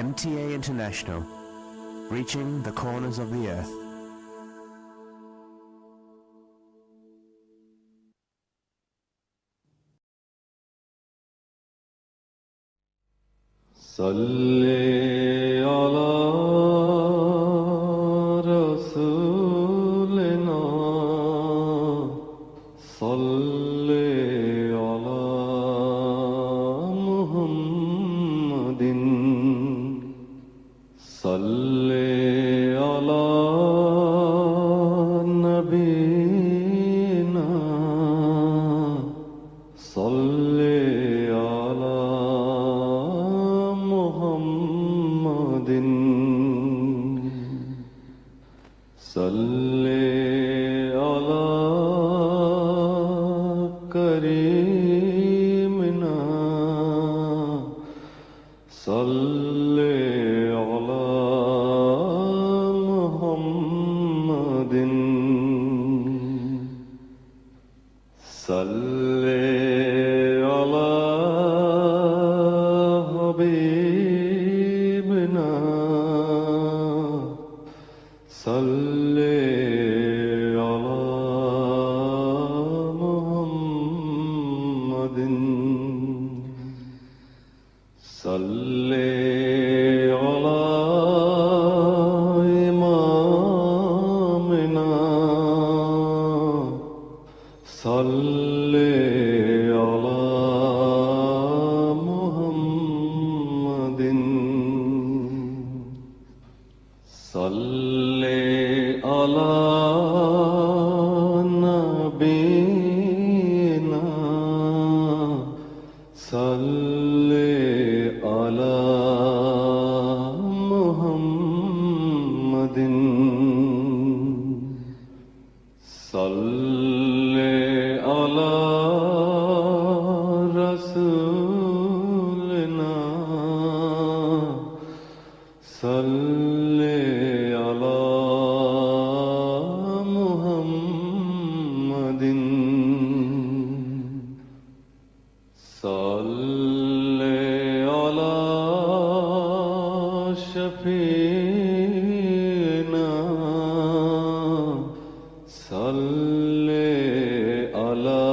MTA International, reaching the corners of the earth. صلی علی رسولنا صلی علی محمد صلی علی نبینا صلی علی محمد صلی علی کریمنا صلی علی محمد صلی علی حبیبنا صلی علی محمد صلی علی امامنا صلی علی محمد صلی علی نبینا صلی علی محمد صلی علی رسولنا صلی علی محمد صلی علی شفیعنا صلی علی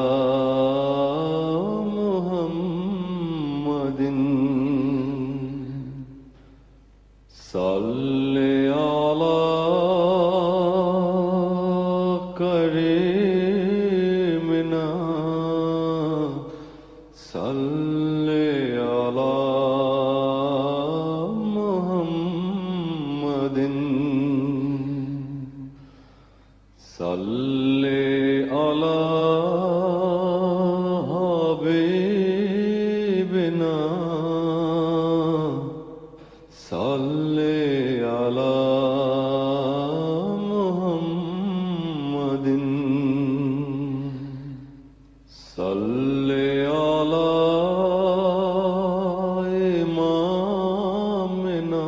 محمد صلی علی کریمنا صلی علی محمد صلی علی حبیبنا صلی علی محمد صلی علی امامنا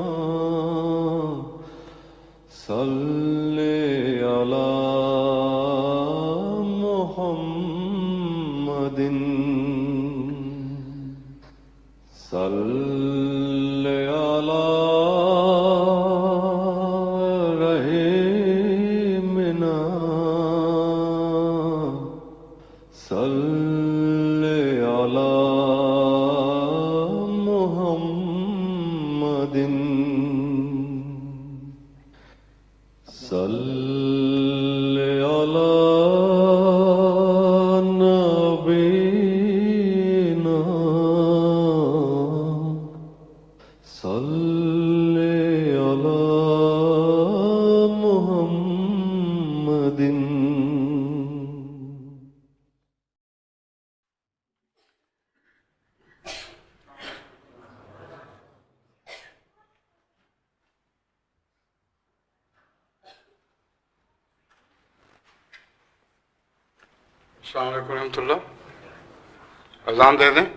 صلی علی محمد صلی علی رحیمنا صلی علی محمد صلی علی نبینا صلی علی محمد السلام علیکم ورحمۃ اللہ. اذان دے دیں.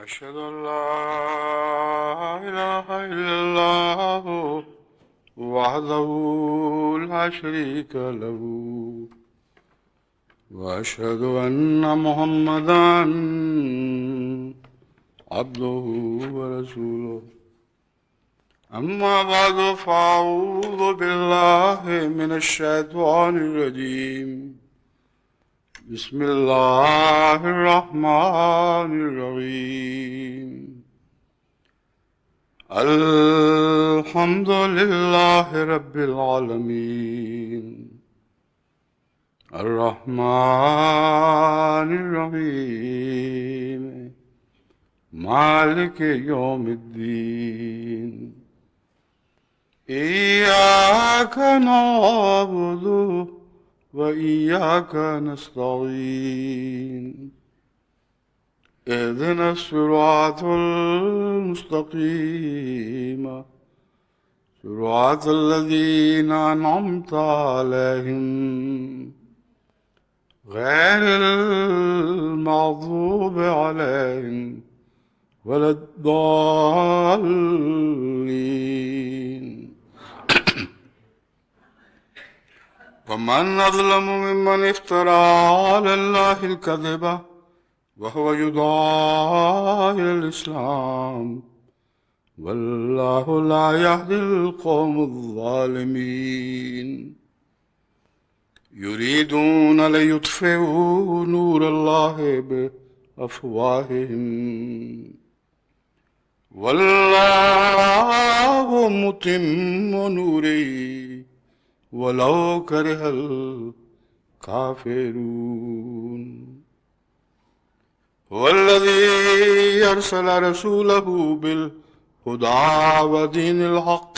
أشهد أن لا إله إلا الله وحده لا شريك له وأشهد أن محمدا عبده ورسوله أما بعد فأعوذ بالله من الشيطان الرجيم بسم الله الرحمن الرحيم الحمد لله رب العالمين الرحمن الرحيم مالك يوم الدين إياك نعبد وإياك نستعين اهدنا الصراط المستقيم صراط الذين أنعمت عليهم غير المغضوب عليهم ولا الضالين ومن أظلم ممن افترى على الله الكذب وهو يدعى إلى الإسلام والله لا يهدي القوم الظالمين يريدون ليطفئوا نور الله بأفواههم والله متم نوره ولو كره الكافرون هو الذي أرسل رسوله بالهدى ودين الحق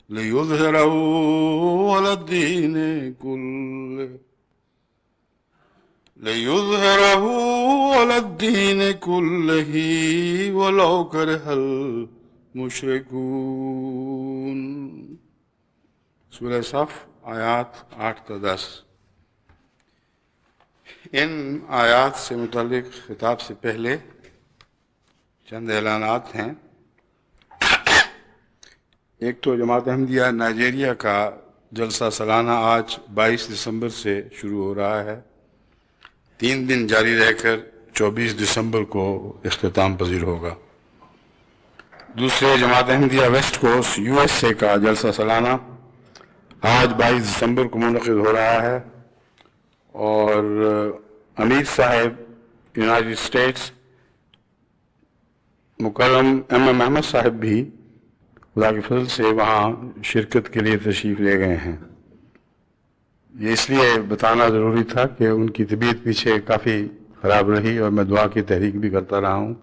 ليظهره على الدين كله ولو كره المشركون. سورہ صف آیات 8 تا 10. ان آیات سے متعلق خطاب سے پہلے چند اعلانات ہیں. ایک تو جماعت احمدیہ نائجیریا کا جلسہ سالانہ آج 22 دسمبر سے شروع ہو رہا ہے. 3 دن جاری رہ کر 24 دسمبر کو اختتام پذیر ہوگا. دوسرے جماعت احمدیہ ویسٹ کوسٹ USA کا جلسہ سالانہ آج 22 دسمبر کو منعقد ہو رہا ہے اور امیر صاحب یونائٹڈ اسٹیٹس مکرم MM احمد صاحب بھی خدا کے فضل سے وہاں شرکت کے لیے تشریف لے گئے ہیں. یہ اس لیے بتانا ضروری تھا کہ ان کی طبیعت پیچھے کافی خراب رہی اور میں دعا کی تحریک بھی کرتا رہا ہوں.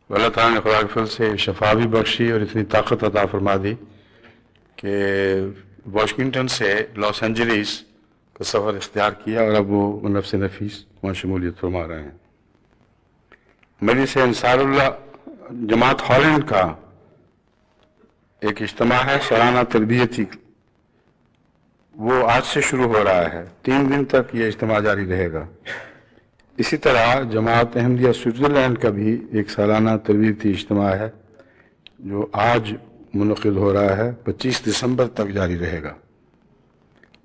اللہ تعالیٰ نے خدا کے فضل سے شفا بھی بخشی اور اتنی طاقت عطا فرما دی کہ واشنگٹن سے لاس اینجلس کا سفر اختیار کیا اور اب وہ نفس نفیس وہاں شمولیت فرما رہے ہیں. مجلس انصار اللہ جماعت ہالینڈ کا ایک اجتماع ہے سالانہ تربیتی، وہ آج سے شروع ہو رہا ہے. 3 دن تک یہ اجتماع جاری رہے گا. اسی طرح جماعت احمدیہ سوئٹزرلینڈ کا بھی ایک سالانہ تربیتی اجتماع ہے جو آج منعقد ہو رہا ہے، 25 دسمبر تک جاری رہے گا.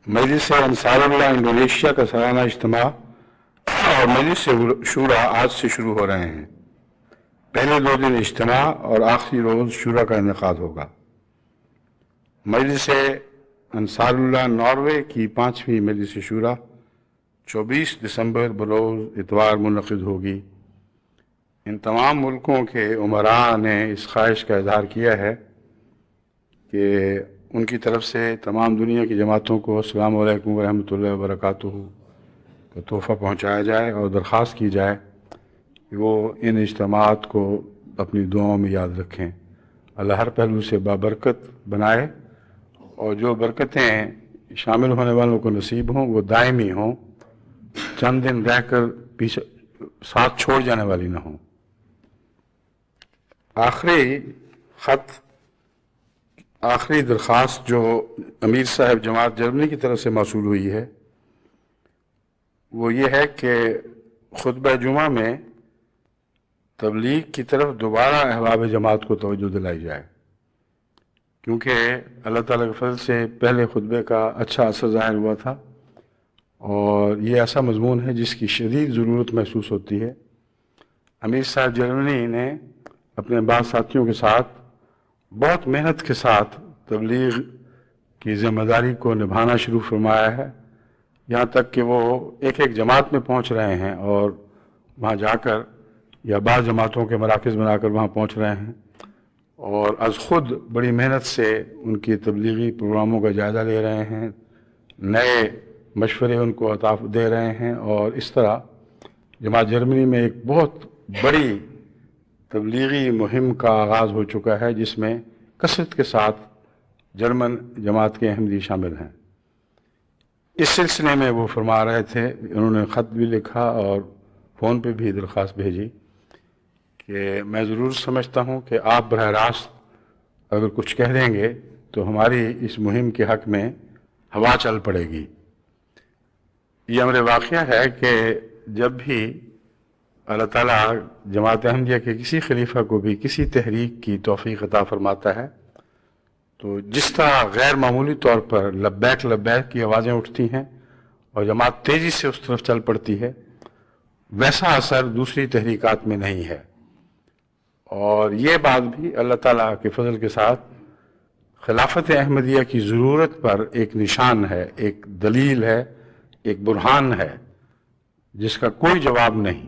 مجلس انصار اللہ انڈونیشیا کا سالانہ اجتماع اور مجلس شورا آج سے شروع ہو رہے ہیں. پہلے 2 دن اجتماع اور آخری روز شورا کا انعقاد ہوگا. مجلس انصار اللہ ناروے کی 5ویں مجلس شورا 24 دسمبر بروز اتوار منعقد ہوگی. ان تمام ملکوں کے عمراء نے اس خواہش کا اظہار کیا ہے کہ ان کی طرف سے تمام دنیا کی جماعتوں کو السلام علیکم ورحمۃ اللہ وبرکاتہ کا تحفہ پہنچایا جائے اور درخواست کی جائے کہ وہ ان اجتماعات کو اپنی دعاؤں میں یاد رکھیں. اللہ ہر پہلو سے بابرکت بنائے اور جو برکتیں شامل ہونے والوں کو نصیب ہوں وہ دائمی ہوں، چند دن رہ کر پیچھے ساتھ چھوڑ جانے والی نہ ہوں. آخری درخواست جو امیر صاحب جماعت جرمنی کی طرف سے موصول ہوئی ہے وہ یہ ہے کہ خطبہ جمعہ میں تبلیغ کی طرف دوبارہ احباب جماعت کو توجہ دلائی جائے، کیونکہ اللہ تعالیٰ کے فضل سے پہلے خطبے کا اچھا اثر ظاہر ہوا تھا، اور یہ ایسا مضمون ہے جس کی شدید ضرورت محسوس ہوتی ہے۔ امیر صاحب جرمنی نے اپنے بعض ساتھیوں کے ساتھ بہت محنت کے ساتھ تبلیغ کی ذمہ داری کو نبھانا شروع فرمایا ہے، یہاں تک کہ وہ ایک ایک جماعت میں پہنچ رہے ہیں اور وہاں جا کر یا بعض جماعتوں کے مراکز بنا کر وہاں پہنچ رہے ہیں، اور از خود بڑی محنت سے ان کی تبلیغی پروگراموں کا جائزہ لے رہے ہیں، نئے مشورے ان کو عطا دے رہے ہیں، اور اس طرح جماعت جرمنی میں ایک بہت بڑی تبلیغی مہم کا آغاز ہو چکا ہے، جس میں کثرت کے ساتھ جرمن جماعت کے احمدی شامل ہیں۔ اس سلسلے میں وہ فرما رہے تھے، انہوں نے خط بھی لکھا اور فون پہ بھی درخواست بھیجی کہ میں ضرور سمجھتا ہوں کہ آپ براہ راست اگر کچھ کہہ دیں گے تو ہماری اس مہم کے حق میں ہوا چل پڑے گی۔ یہ امر واقعہ ہے کہ جب بھی اللہ تعالیٰ جماعت احمدیہ کے کسی خلیفہ کو بھی کسی تحریک کی توفیق عطا فرماتا ہے، تو جس طرح غیر معمولی طور پر لبیک لبیک کی آوازیں اٹھتی ہیں اور جماعت تیزی سے اس طرف چل پڑتی ہے، ویسا اثر دوسری تحریکات میں نہیں ہے۔ اور یہ بات بھی اللہ تعالیٰ کے فضل کے ساتھ خلافت احمدیہ کی ضرورت پر ایک نشان ہے، ایک دلیل ہے، ایک برہان ہے، جس کا کوئی جواب نہیں،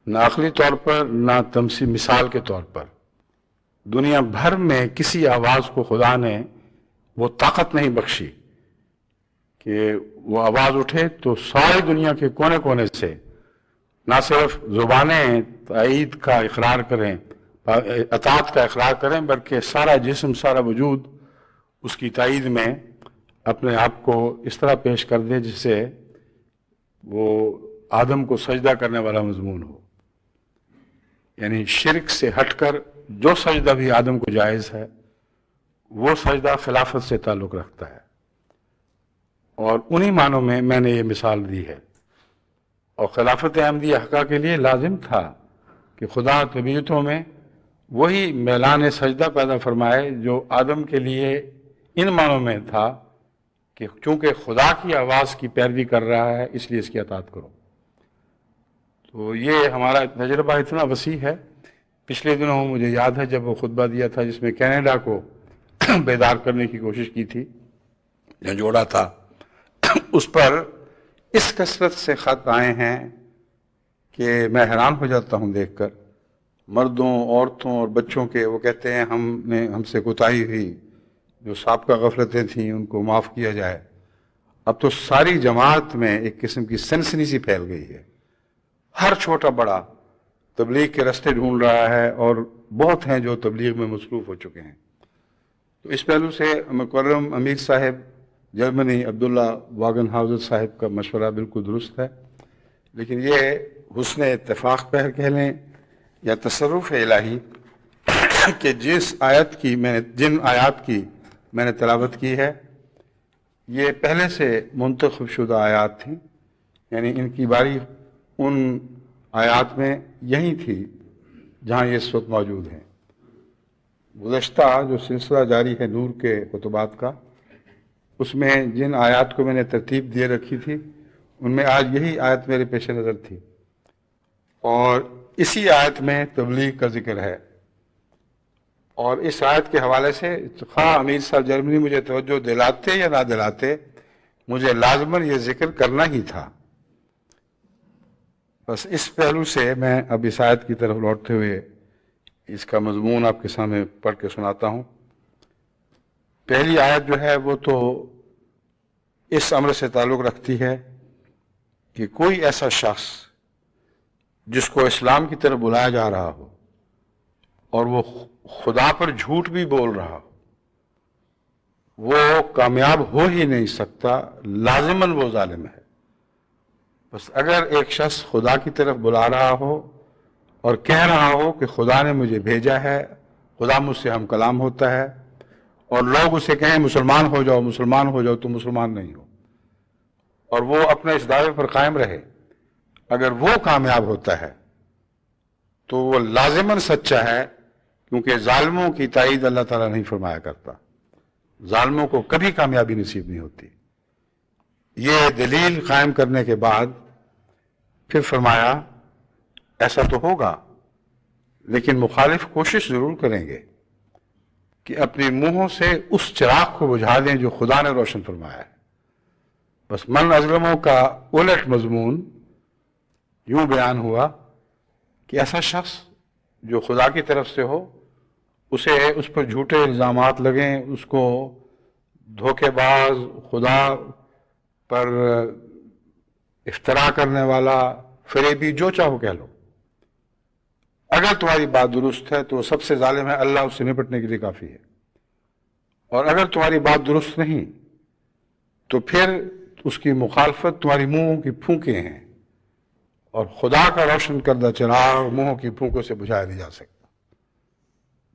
نہ عقلی طور پر نہ تمثیل مثال کے طور پر۔ دنیا بھر میں کسی آواز کو خدا نے وہ طاقت نہیں بخشی کہ وہ آواز اٹھے تو ساری دنیا کے کونے کونے سے نہ صرف زبانیں تائید کا اقرار کریں، اطاعت کا اقرار کریں، بلکہ سارا جسم، سارا وجود اس کی تائید میں اپنے آپ کو اس طرح پیش کر دے جس سے وہ آدم کو سجدہ کرنے والا مضمون ہو۔ یعنی شرک سے ہٹ کر جو سجدہ بھی آدم کو جائز ہے، وہ سجدہ خلافت سے تعلق رکھتا ہے، اور انہی معنوں میں نے یہ مثال دی ہے۔ اور خلافت احمدیہ حقہ کے لیے لازم تھا کہ خدا طبیعتوں میں وہی میلان سجدہ پیدا فرمائے جو آدم کے لیے ان معنوں میں تھا کہ چونکہ خدا کی آواز کی پیروی کر رہا ہے اس لیے اس کی اطاعت کرو۔ تو یہ ہمارا تجربہ اتنا وسیع ہے۔ پچھلے دنوں مجھے یاد ہے جب وہ خطبہ دیا تھا جس میں کینیڈا کو بیدار کرنے کی کوشش کی تھی یا جوڑا تھا، اس پر اس کثرت سے خط آئے ہیں کہ میں حیران ہو جاتا ہوں دیکھ کر، مردوں، عورتوں اور بچوں کے۔ وہ کہتے ہیں ہم سے کوتاہی ہوئی، جو سابقہ غفلتیں تھیں ان کو معاف کیا جائے۔ اب تو ساری جماعت میں ایک قسم کی سنسنی سی پھیل گئی ہے، ہر چھوٹا بڑا تبلیغ کے راستے ڈھونڈ رہا ہے، اور بہت ہیں جو تبلیغ میں مصروف ہو چکے ہیں۔ تو اس پہلو سے مکرم امیر صاحب جرمنی عبداللہ واگن ہاؤزر صاحب کا مشورہ بالکل درست ہے، لیکن یہ حسن اتفاق پہ کہہ لیں یا تصرف الہی کہ جن آیات کی میں نے تلاوت کی ہے یہ پہلے سے منتخب شدہ آیات تھیں، یعنی ان کی باری ان آیات میں یہی تھی جہاں یہ اس وقت موجود ہیں۔ گزشتہ جو سلسلہ جاری ہے نور کے خطبات کا، اس میں جن آیات کو میں نے ترتیب دیے رکھی تھی ان میں آج یہی آیت میرے پیش نظر تھی، اور اسی آیت میں تبلیغ کا ذکر ہے۔ اور اس آیت کے حوالے سے خواہ امیر صاحب جرمنی مجھے توجہ دلاتے یا نہ دلاتے، مجھے لازماً یہ ذکر کرنا ہی تھا۔ بس اس پہلو سے میں اب اس آیت کی طرف لوٹتے ہوئے اس کا مضمون آپ کے سامنے پڑھ کے سناتا ہوں۔ پہلی آیت جو ہے وہ تو اس امر سے تعلق رکھتی ہے کہ کوئی ایسا شخص جس کو اسلام کی طرف بلایا جا رہا ہو اور وہ خدا پر جھوٹ بھی بول رہا ہو، وہ کامیاب ہو ہی نہیں سکتا، لازماً وہ ظالم ہے۔ بس اگر ایک شخص خدا کی طرف بلا رہا ہو اور کہہ رہا ہو کہ خدا نے مجھے بھیجا ہے، خدا مجھ سے ہم کلام ہوتا ہے، اور لوگ اسے کہیں مسلمان ہو جاؤ مسلمان ہو جاؤ، تو مسلمان نہیں ہو، اور وہ اپنے اس دعوے پر قائم رہے، اگر وہ کامیاب ہوتا ہے تو وہ لازماً سچا ہے، کیونکہ ظالموں کی تائید اللہ تعالیٰ نہیں فرمایا کرتا، ظالموں کو کبھی کامیابی نصیب نہیں ہوتی۔ یہ دلیل قائم کرنے کے بعد پھر فرمایا ایسا تو ہوگا، لیکن مخالف کوشش ضرور کریں گے کہ اپنے منہوں سے اس چراغ کو بجھا دیں جو خدا نے روشن فرمایا ہے۔ بس من اظلموں کا الٹ مضمون یوں بیان ہوا کہ ایسا شخص جو خدا کی طرف سے ہو، اسے اس پر جھوٹے الزامات لگیں، اس کو دھوکے باز، خدا پر افترا کرنے والا، فریبی، جو چاہو کہہ لو، اگر تمہاری بات درست ہے تو سب سے ظالم ہے، اللہ اس سے نپٹنے کے لیے کافی ہے۔ اور اگر تمہاری بات درست نہیں تو پھر اس کی مخالفت تمہاری منہوں کی پھونکیں ہیں، اور خدا کا روشن کردہ چراغ منہوں کی پھونکوں سے بجھایا نہیں جا سکتا۔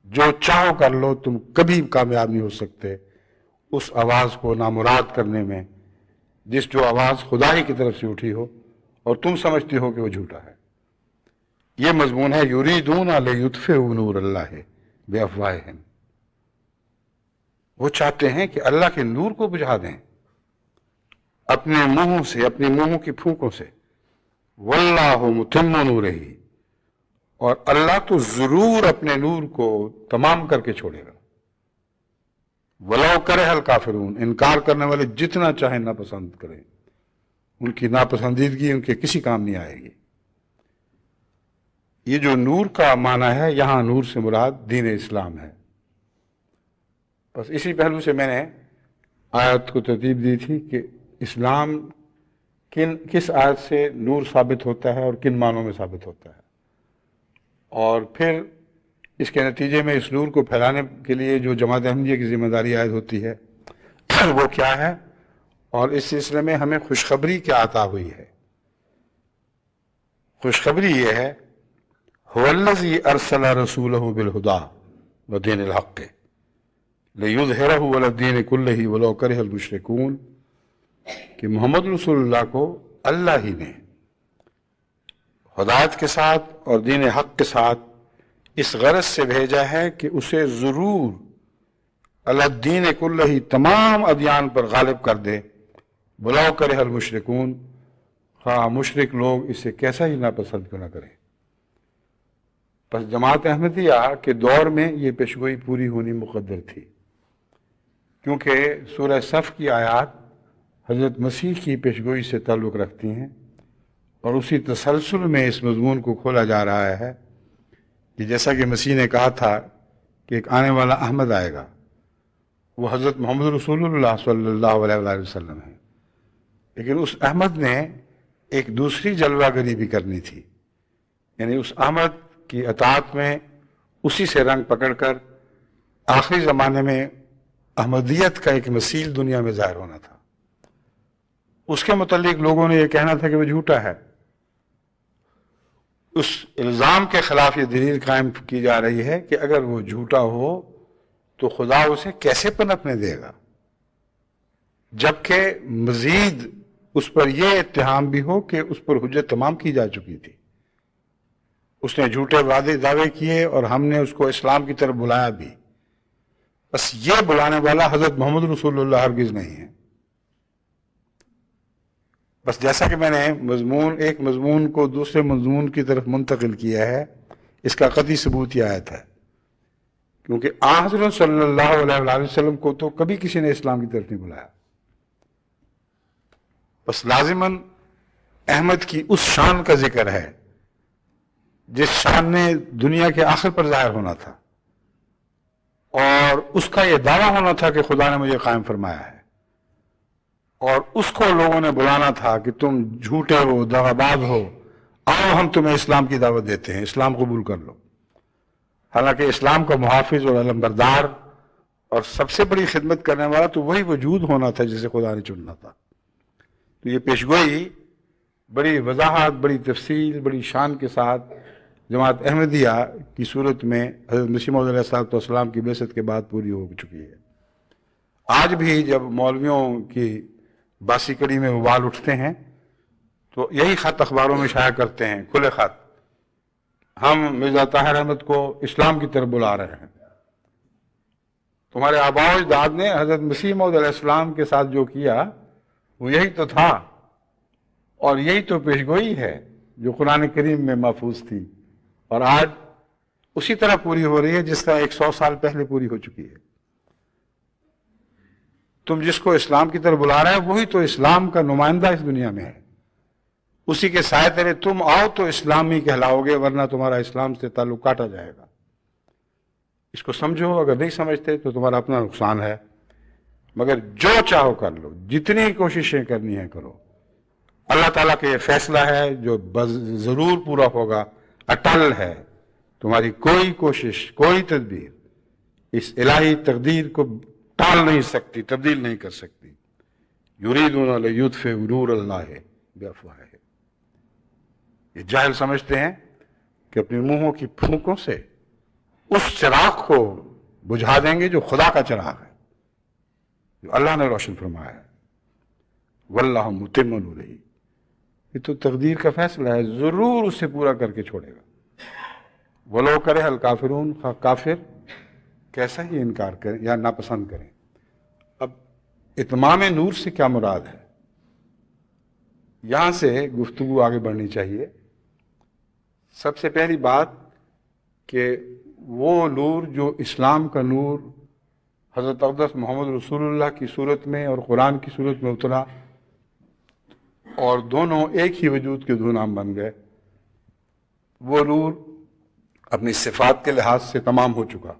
جو چاہو کر لو، تم کبھی کامیاب نہیں ہو سکتے اس آواز کو نامراد کرنے میں، جس جو آواز خدا ہی کی طرف سے اٹھی ہو اور تم سمجھتی ہو کہ وہ جھوٹا ہے۔ یہ مضمون ہے یریدون لیطفئوا نور اللہ بافواہہم، وہ چاہتے ہیں کہ اللہ کے نور کو بجھا دیں اپنے منہوں سے، اپنے منہوں کی پھونکوں سے۔ واللہ متم نورہ، اور اللہ تو ضرور اپنے نور کو تمام کر کے چھوڑے گا۔ ولو کرہ الکافرون، انکار کرنے والے جتنا چاہیں ناپسند کریں، ان کی ناپسندیدگی ان کے کسی کام نہیں آئے گی۔ یہ جو نور کا معنی ہے، یہاں نور سے مراد دین اسلام ہے۔ بس اسی پہلو سے میں نے آیت کو ترتیب دی تھی کہ اسلام کس آیت سے نور ثابت ہوتا ہے اور کن معنوں میں ثابت ہوتا ہے، اور پھر اس کے نتیجے میں اس نور کو پھیلانے کے لیے جو جماعت احمدیہ کی ذمہ داری عائد ہوتی ہے وہ کیا ہے، اور اس سلسلے میں ہمیں خوشخبری کیا عطا ہوئی ہے۔ خوشخبری یہ ہے هو الذی ارسل رسولہ بالہدی ودین الحق لیظہرہ علی الدین کلہ ولو کرہ المشرکون، کہ محمد رسول اللہ کو اللہ ہی نے ہدایت کے ساتھ اور دین حق کے ساتھ اس غرض سے بھیجا ہے کہ اسے ضرور علی الدین کلہ، تمام ادیان پر غالب کر دے، ولو کرہ المشرکون، خواہ مشرک لوگ اسے کیسا ہی ناپسند کیوں نہ کریں۔ بس جماعت احمدیہ کے دور میں یہ پیشگوئی پوری ہونی مقدر تھی، کیونکہ سورہ صف کی آیات حضرت مسیح کی پیشگوئی سے تعلق رکھتی ہیں، اور اسی تسلسل میں اس مضمون کو کھولا جا رہا ہے کہ جیسا کہ مسیح نے کہا تھا کہ ایک آنے والا احمد آئے گا، وہ حضرت محمد رسول اللہ صلی اللہ علیہ وآلہ وسلم ہے، لیکن اس احمد نے ایک دوسری جلوہ گری بھی کرنی تھی، یعنی اس احمد کی اطاعت میں اسی سے رنگ پکڑ کر آخری زمانے میں احمدیت کا ایک مثیل دنیا میں ظاہر ہونا تھا۔ اس کے متعلق لوگوں نے یہ کہنا تھا کہ وہ جھوٹا ہے۔ اس الزام کے خلاف یہ دلیل قائم کی جا رہی ہے کہ اگر وہ جھوٹا ہو تو خدا اسے کیسے پنپنے دے گا، جبکہ مزید اس پر یہ اتہام بھی ہو کہ اس پر حجت تمام کی جا چکی تھی، اس نے جھوٹے وعدے دعوے کیے اور ہم نے اس کو اسلام کی طرف بلایا بھی۔ بس یہ بلانے والا حضرت محمد رسول اللہ ہرگز نہیں ہے۔ بس جیسا کہ میں نے ایک مضمون کو دوسرے مضمون کی طرف منتقل کیا ہے، اس کا قطعی ثبوت یہ آیت ہے، کیونکہ حضرت صلی اللہ علیہ وآلہ وسلم کو تو کبھی کسی نے اسلام کی طرف نہیں بلایا۔ بس لازماً احمد کی اس شان کا ذکر ہے جس شان نے دنیا کے آخر پر ظاہر ہونا تھا، اور اس کا یہ دعویٰ ہونا تھا کہ خدا نے مجھے قائم فرمایا ہے، اور اس کو لوگوں نے بلانا تھا کہ تم جھوٹے ہو، دغا باز ہو، آؤ ہم تمہیں اسلام کی دعوت دیتے ہیں، اسلام قبول کر لو۔ حالانکہ اسلام کا محافظ اور علمبردار اور سب سے بڑی خدمت کرنے والا تو وہی وجود ہونا تھا جسے خدا نے چننا تھا۔ تو یہ پیشگوئی بڑی وضاحت، بڑی تفصیل، بڑی شان کے ساتھ جماعت احمدیہ کی صورت میں حضرت مسیح موعود علیہ السلام کی بعثت کے بعد پوری ہو چکی ہے۔ آج بھی جب مولویوں کی باسی کڑی میں ابال اٹھتے ہیں تو یہی خط اخباروں میں شائع کرتے ہیں، کھلے خط، ہم مرزا طاہر احمد کو اسلام کی طرف بلا رہے ہیں. تمہارے آباء و اجداد نے حضرت مسیح موعود علیہ السلام کے ساتھ جو کیا وہ یہی تو تھا، اور یہی تو پیشگوئی ہے جو قرآن کریم میں محفوظ تھی، اور آج اسی طرح پوری ہو رہی ہے جس طرح 100 سال پہلے پوری ہو چکی ہے. تم جس کو اسلام کی طرف بلا رہے ہیں وہی تو اسلام کا نمائندہ اس دنیا میں ہے. اسی کے سائے تلے تم آؤ تو اسلامی کہلاؤ گے، ورنہ تمہارا اسلام سے تعلق کاٹا جائے گا. اس کو سمجھو، اگر نہیں سمجھتے تو تمہارا اپنا نقصان ہے. مگر جو چاہو کر لو، جتنی کوششیں کرنی ہیں کرو. اللہ تعالیٰ کا یہ فیصلہ ہے جو ضرور پورا ہوگا، اٹل ہے. تمہاری کوئی کوشش، کوئی تدبیر اس الہی تقدیر کو ٹال نہیں سکتی، تبدیل نہیں کر سکتی. یریدون لیطفئوا نور اللہ بافواہہم. یہ جاہل سمجھتے ہیں کہ اپنے منہوں کی پھونکوں سے اس چراغ کو بجھا دیں گے جو خدا کا چراغ ہے، جو اللہ نے روشن فرمایا ہے. واللہ متم نورہ. یہ تو تقدیر کا فیصلہ ہے، ضرور اسے پورا کر کے چھوڑے گا. ولو کرہ الکافرون. کافر کیسا ہی انکار کریں یا ناپسند کریں. اب اتمام نور سے کیا مراد ہے؟ یہاں سے گفتگو آگے بڑھنی چاہیے. سب سے پہلی بات کہ وہ نور جو اسلام کا نور حضرت اقدس محمد رسول اللہ کی صورت میں اور قرآن کی صورت میں اترا، اور دونوں ایک ہی وجود کے دو نام بن گئے، وہ نور اپنی صفات کے لحاظ سے تمام ہو چکا.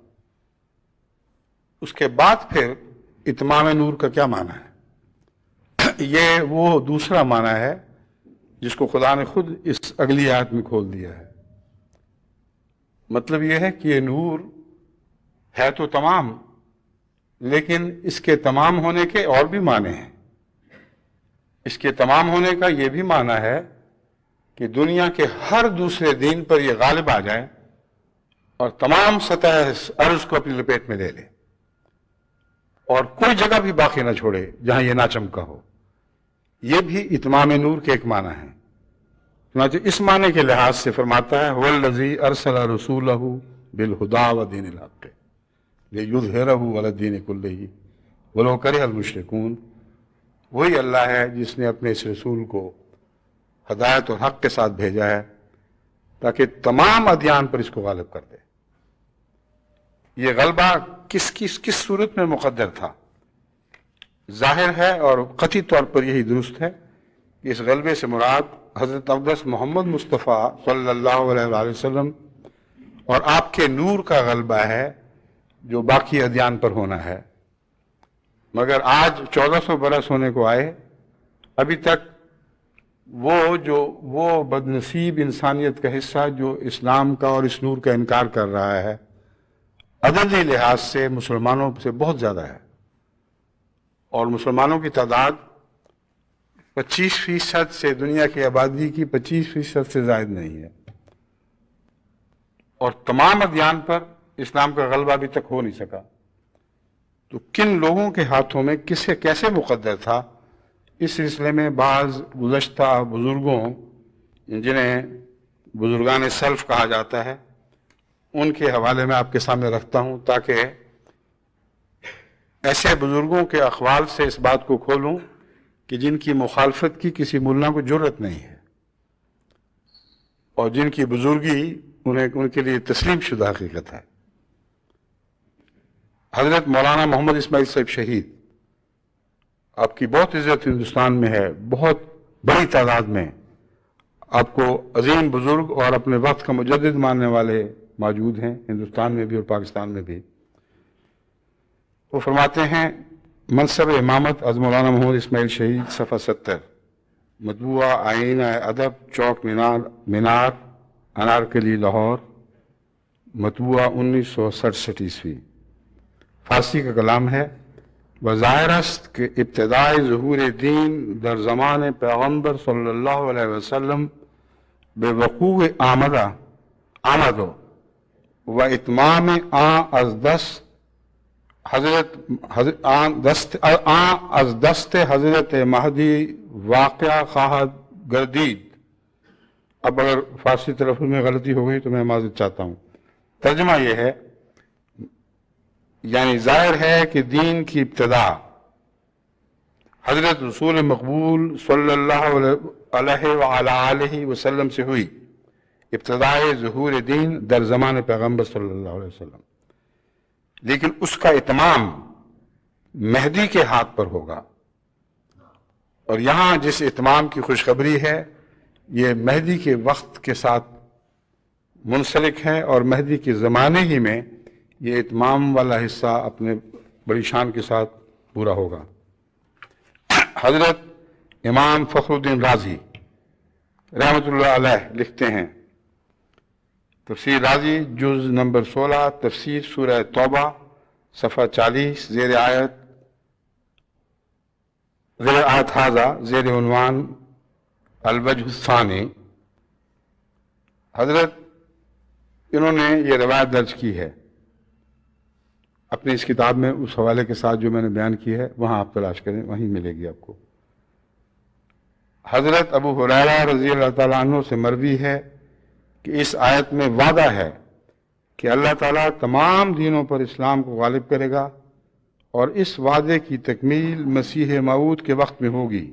اس کے بعد پھر اتمام نور کا کیا معنی ہے؟ یہ وہ دوسرا معنی ہے جس کو خدا نے خود اس اگلی آیت میں کھول دیا ہے. مطلب یہ ہے کہ یہ نور ہے تو تمام، لیکن اس کے تمام ہونے کے اور بھی معنی ہیں. اس کے تمام ہونے کا یہ بھی معنی ہے کہ دنیا کے ہر دوسرے دین پر یہ غالب آ جائے اور تمام سطح ارض کو اپنی لپیٹ میں لے لے، اور کوئی جگہ بھی باقی نہ چھوڑے جہاں یہ نہ چمکا ہو. یہ بھی اتمام نور کے ایک معنی ہے. چنانچہ اس معنی کے لحاظ سے فرماتا ہے هو الذی ارسل رسولہ بالہدی ودین الحق لیظہرہ علی الدین کلہ ولو کرہ المشرکون. وہی اللہ ہے جس نے اپنے اس رسول کو ہدایت اور حق کے ساتھ بھیجا ہے تاکہ تمام ادیان پر اس کو غالب کر دے. یہ غلبہ کس صورت میں مقدر تھا؟ ظاہر ہے اور قطعی طور پر یہی درست ہے کہ اس غلبے سے مراد حضرت اقدس محمد مصطفیٰ صلی اللہ علیہ وآلہ وسلم اور آپ کے نور کا غلبہ ہے جو باقی ادیان پر ہونا ہے. مگر آج 1400 برس ہونے کو آئے، ابھی تک وہ بدنصیب انسانیت کا حصہ جو اسلام کا اور اس نور کا انکار کر رہا ہے، عددی لحاظ سے مسلمانوں سے بہت زیادہ ہے، اور مسلمانوں کی تعداد 25% سے دنیا کی آبادی کی 25% سے زائد نہیں ہے. اور تمام ادیان پر اسلام کا غلبہ ابھی تک ہو نہیں سکا. تو کن لوگوں کے ہاتھوں میں کیسے مقدر تھا، اس سلسلے میں بعض گزشتہ بزرگوں، جنہیں بزرگان سلف کہا جاتا ہے، ان کے حوالے میں آپ کے سامنے رکھتا ہوں تاکہ ایسے بزرگوں کے اقوال سے اس بات کو کھولوں کہ جن کی مخالفت کی کسی ملا کو جرت نہیں ہے، اور جن کی بزرگی ان کے لیے تسلیم شدہ حقیقت ہے. حضرت مولانا محمد اسماعیل صاحب شہید، آپ کی بہت عزت ہندوستان میں ہے، بہت بڑی تعداد میں آپ کو عظیم بزرگ اور اپنے وقت کا مجدد ماننے والے موجود ہیں ہندوستان میں بھی اور پاکستان میں بھی. وہ فرماتے ہیں منصب امامت از مولانا محمد اسماعیل شہید، صفحہ 70، مطبوعہ آئینہ ادب، چوک مینار، انارکلی، لاہور، مطبوعہ 1967 عیسوی. فارسی کا کلام ہے. وظاہر است کہ ابتدائی ظہور دین در زمان پیغمبر صلی اللہ علیہ وسلم بے وقوع آمد و اتمام از دست حضرت مہدی واقعہ خواہد گردید اب اگر فارسی تلفظ میں غلطی ہو گئی تو میں معذرت چاہتا ہوں. ترجمہ یہ ہے، یعنی ظاہر ہے کہ دین کی ابتدا حضرت رسول مقبول صلی اللہ علیہ وعلی آلہ وسلم سے ہوئی. ابتدائے ظہور دین در زمان پیغمبر صلی اللہ علیہ وسلم، لیکن اس کا اتمام مہدی کے ہاتھ پر ہوگا. اور یہاں جس اتمام کی خوشخبری ہے یہ مہدی کے وقت کے ساتھ منسلک ہے، اور مہدی کے زمانے ہی میں یہ اتمام والا حصہ اپنے بڑی شان کے ساتھ پورا ہوگا. حضرت امام فخر الدین رازی رحمۃ اللہ علیہ لکھتے ہیں، تفسیر رازی جز نمبر 16 تفسیر سورہ توبہ صفحہ 40 زیر آیت حاضہ زیر عنوان الوجہ الثانی. حضرت انہوں نے یہ روایت درج کی ہے اپنی اس کتاب میں، اس حوالے کے ساتھ جو میں نے بیان کی ہے وہاں آپ تلاش کریں، وہیں ملے گی آپ کو. حضرت ابو ہریرہ رضی اللہ تعالیٰ عنہ سے مروی ہے کہ اس آیت میں وعدہ ہے کہ اللہ تعالیٰ تمام دینوں پر اسلام کو غالب کرے گا، اور اس وعدے کی تکمیل مسیح موعود کے وقت میں ہوگی.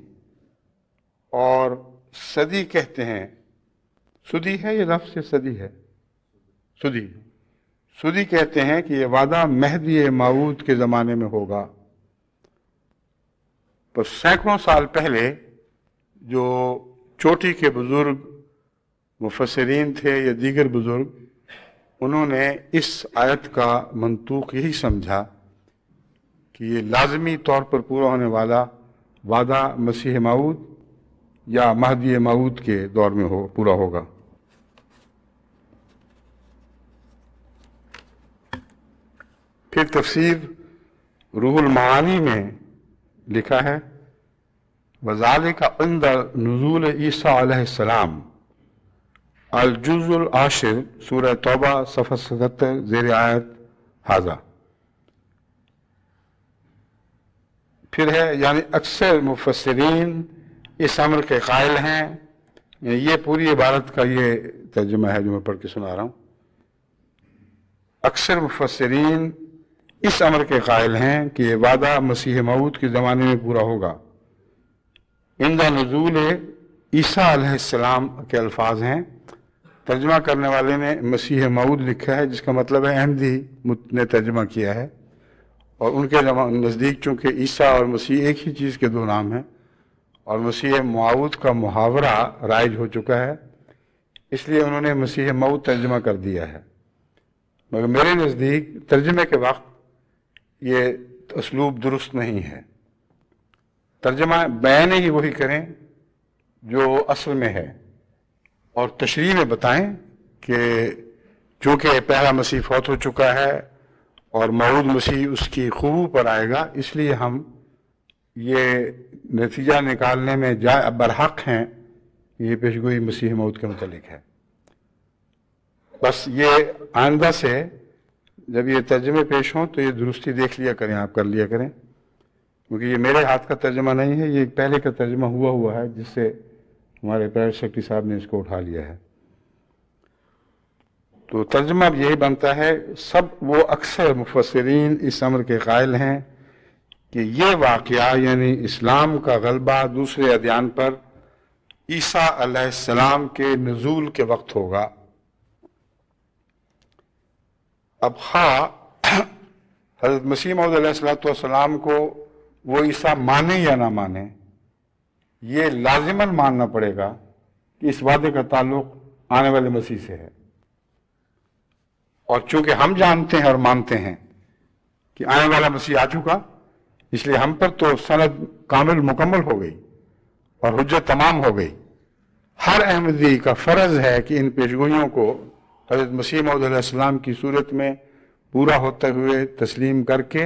اور صدی کہتے ہیں، صدی ہے یہ لفظ سے صدی ہے، صدی کہتے ہیں کہ یہ وعدہ مہدی موعود کے زمانے میں ہوگا. پر سینکڑوں سال پہلے جو چوٹی کے بزرگ مفسرین تھے یا دیگر بزرگ، انہوں نے اس آیت کا منطوق یہی سمجھا کہ یہ لازمی طور پر پورا ہونے والا وعدہ مسیح موعود یا مہدی موعود کے دور میں پورا ہوگا. پھر تفسیر روح المعانی میں لکھا ہے، وَذَلِكَ عِنْدَ نُزُولِ عیسیٰ علیہ السلام الجزء العاشر سورہ توبہ صفحہ 77 زیر آیت حاضہ. پھر ہے، یعنی اکثر مفسرین اس امر کے قائل ہیں، یہ پوری عبارت کا یہ ترجمہ ہے جو میں پڑھ کے سنا رہا ہوں. اکثر مفسرین اس امر کے قائل ہیں کہ یہ وعدہ مسیح موعود کے زمانے میں پورا ہوگا. عند نزول عیسیٰ علیہ السلام کے الفاظ ہیں، ترجمہ کرنے والے نے مسیح موعود لکھا ہے، جس کا مطلب ہے احمدی نے ترجمہ کیا ہے، اور ان کے نزدیک چونکہ عیسیٰ اور مسیح ایک ہی چیز کے دو نام ہیں، اور مسیح موعود کا محاورہ رائج ہو چکا ہے، اس لیے انہوں نے مسیح موعود ترجمہ کر دیا ہے. مگر میرے نزدیک ترجمے کے وقت یہ اسلوب درست نہیں ہے. ترجمہ بیان ہی وہی کریں جو اصل میں ہے، اور تشریح میں بتائیں کہ چونکہ پہلا مسیح فوت ہو چکا ہے اور موعود مسیح اس کی خوبو پر آئے گا، اس لیے ہم یہ نتیجہ نکالنے میں برحق ہیں کہ یہ پیشگوئی مسیح موعود کے متعلق ہے. بس یہ آئندہ سے جب یہ ترجمے پیش ہوں تو یہ درستی دیکھ لیا کریں، آپ کر لیا کریں، کیونکہ یہ میرے ہاتھ کا ترجمہ نہیں ہے، یہ پہلے کا ترجمہ ہوا ہے جس سے ہمارے پریس سیکرٹری صاحب نے اس کو اٹھا لیا ہے. تو ترجمہ اب یہی بنتا ہے، سب وہ اکثر مفسرین اس امر کے قائل ہیں کہ یہ واقعہ یعنی اسلام کا غلبہ دوسرے ادیان پر عیسیٰ علیہ السلام کے نزول کے وقت ہوگا. اب خواہ حضرت مسیح موعود علیہ السلام کو وہ عیسیٰ مانے یا نہ مانے، یہ لازماً ماننا پڑے گا کہ اس وعدے کا تعلق آنے والے مسیح سے ہے. اور چونکہ ہم جانتے ہیں اور مانتے ہیں کہ آنے والا مسیح آ چکا، اس لیے ہم پر تو سند کامل مکمل ہو گئی اور حجت تمام ہو گئی. ہر احمدی کا فرض ہے کہ ان پیشگوئیوں کو حضرت مسیح موعود علیہ السلام کی صورت میں پورا ہوتے ہوئے تسلیم کر کے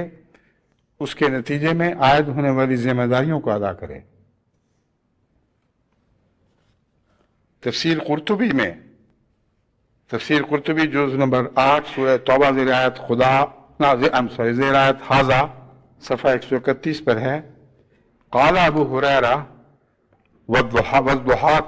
اس کے نتیجے میں عائد ہونے والی ذمہ داریوں کو ادا کرے. تفسیر قرطبی جز نمبر 8 سورہ توبہ زیر آیت حاضہ صفحہ 131 پر ہے، قال ابو ہریرہ والضحاک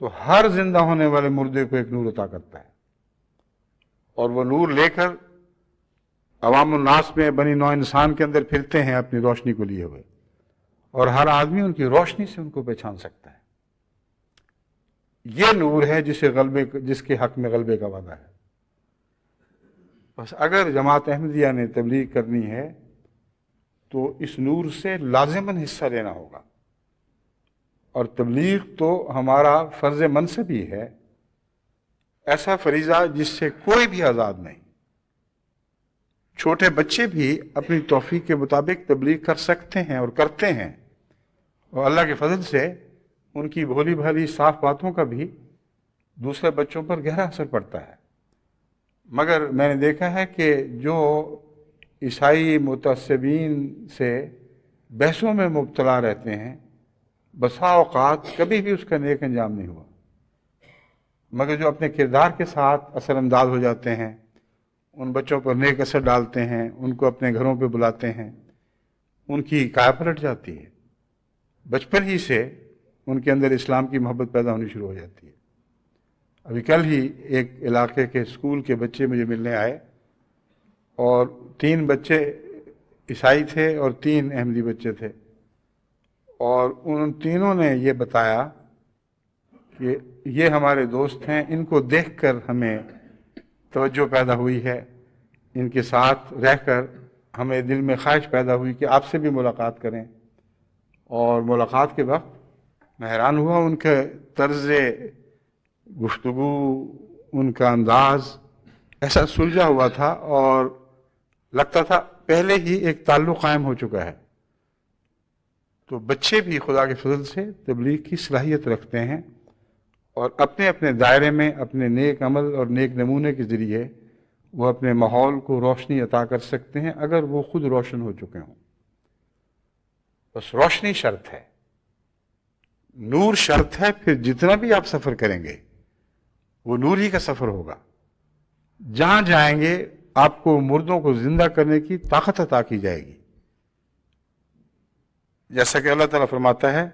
تو ہر زندہ ہونے والے مردے کو ایک نور عطا کرتا ہے، اور وہ نور لے کر عوام الناس میں بنی نوع انسان کے اندر پھرتے ہیں اپنی روشنی کو لیے ہوئے، اور ہر آدمی ان کی روشنی سے ان کو پہچان سکتا ہے۔ یہ نور ہے جس کے حق میں غلبے کا وعدہ ہے۔ بس اگر جماعت احمدیہ نے تبلیغ کرنی ہے تو اس نور سے لازماً حصہ لینا ہوگا، اور تبلیغ تو ہمارا فرض منصبی ہے، ایسا فریضہ جس سے کوئی بھی آزاد نہیں۔ چھوٹے بچے بھی اپنی توفیق کے مطابق تبلیغ کر سکتے ہیں اور کرتے ہیں، اور اللہ کے فضل سے ان کی بھولی بھالی صاف باتوں کا بھی دوسرے بچوں پر گہرا اثر پڑتا ہے۔ مگر میں نے دیکھا ہے کہ جو عیسائی متعصبین سے بحثوں میں مبتلا رہتے ہیں، بسا اوقات کبھی بھی اس کا نیک انجام نہیں ہوا، مگر جو اپنے کردار کے ساتھ اثر انداز ہو جاتے ہیں، ان بچوں پر نیک اثر ڈالتے ہیں، ان کو اپنے گھروں پہ بلاتے ہیں، ان کی کایا پلٹ جاتی ہے۔ بچپن ہی سے ان کے اندر اسلام کی محبت پیدا ہونی شروع ہو جاتی ہے۔ ابھی کل ہی ایک علاقے کے اسکول کے بچے مجھے ملنے آئے، اور 3 بچے عیسائی تھے اور 3 احمدی بچے تھے، اور ان تینوں نے یہ بتایا کہ یہ ہمارے دوست ہیں، ان کو دیکھ کر ہمیں توجہ پیدا ہوئی ہے، ان کے ساتھ رہ کر ہمیں دل میں خواہش پیدا ہوئی کہ آپ سے بھی ملاقات کریں۔ اور ملاقات کے وقت میں حیران ہوا، ان کے طرز گفتگو، ان کا انداز ایسا سلجھا ہوا تھا، اور لگتا تھا پہلے ہی ایک تعلق قائم ہو چکا ہے۔ تو بچے بھی خدا کے فضل سے تبلیغ کی صلاحیت رکھتے ہیں، اور اپنے اپنے دائرے میں اپنے نیک عمل اور نیک نمونے کے ذریعے وہ اپنے ماحول کو روشنی عطا کر سکتے ہیں، اگر وہ خود روشن ہو چکے ہوں۔ بس روشنی شرط ہے، نور شرط ہے، پھر جتنا بھی آپ سفر کریں گے وہ نور ہی کا سفر ہوگا۔ جہاں جائیں گے آپ کو مردوں کو زندہ کرنے کی طاقت عطا کی جائے گی، جیسا کہ اللہ تعالیٰ فرماتا ہے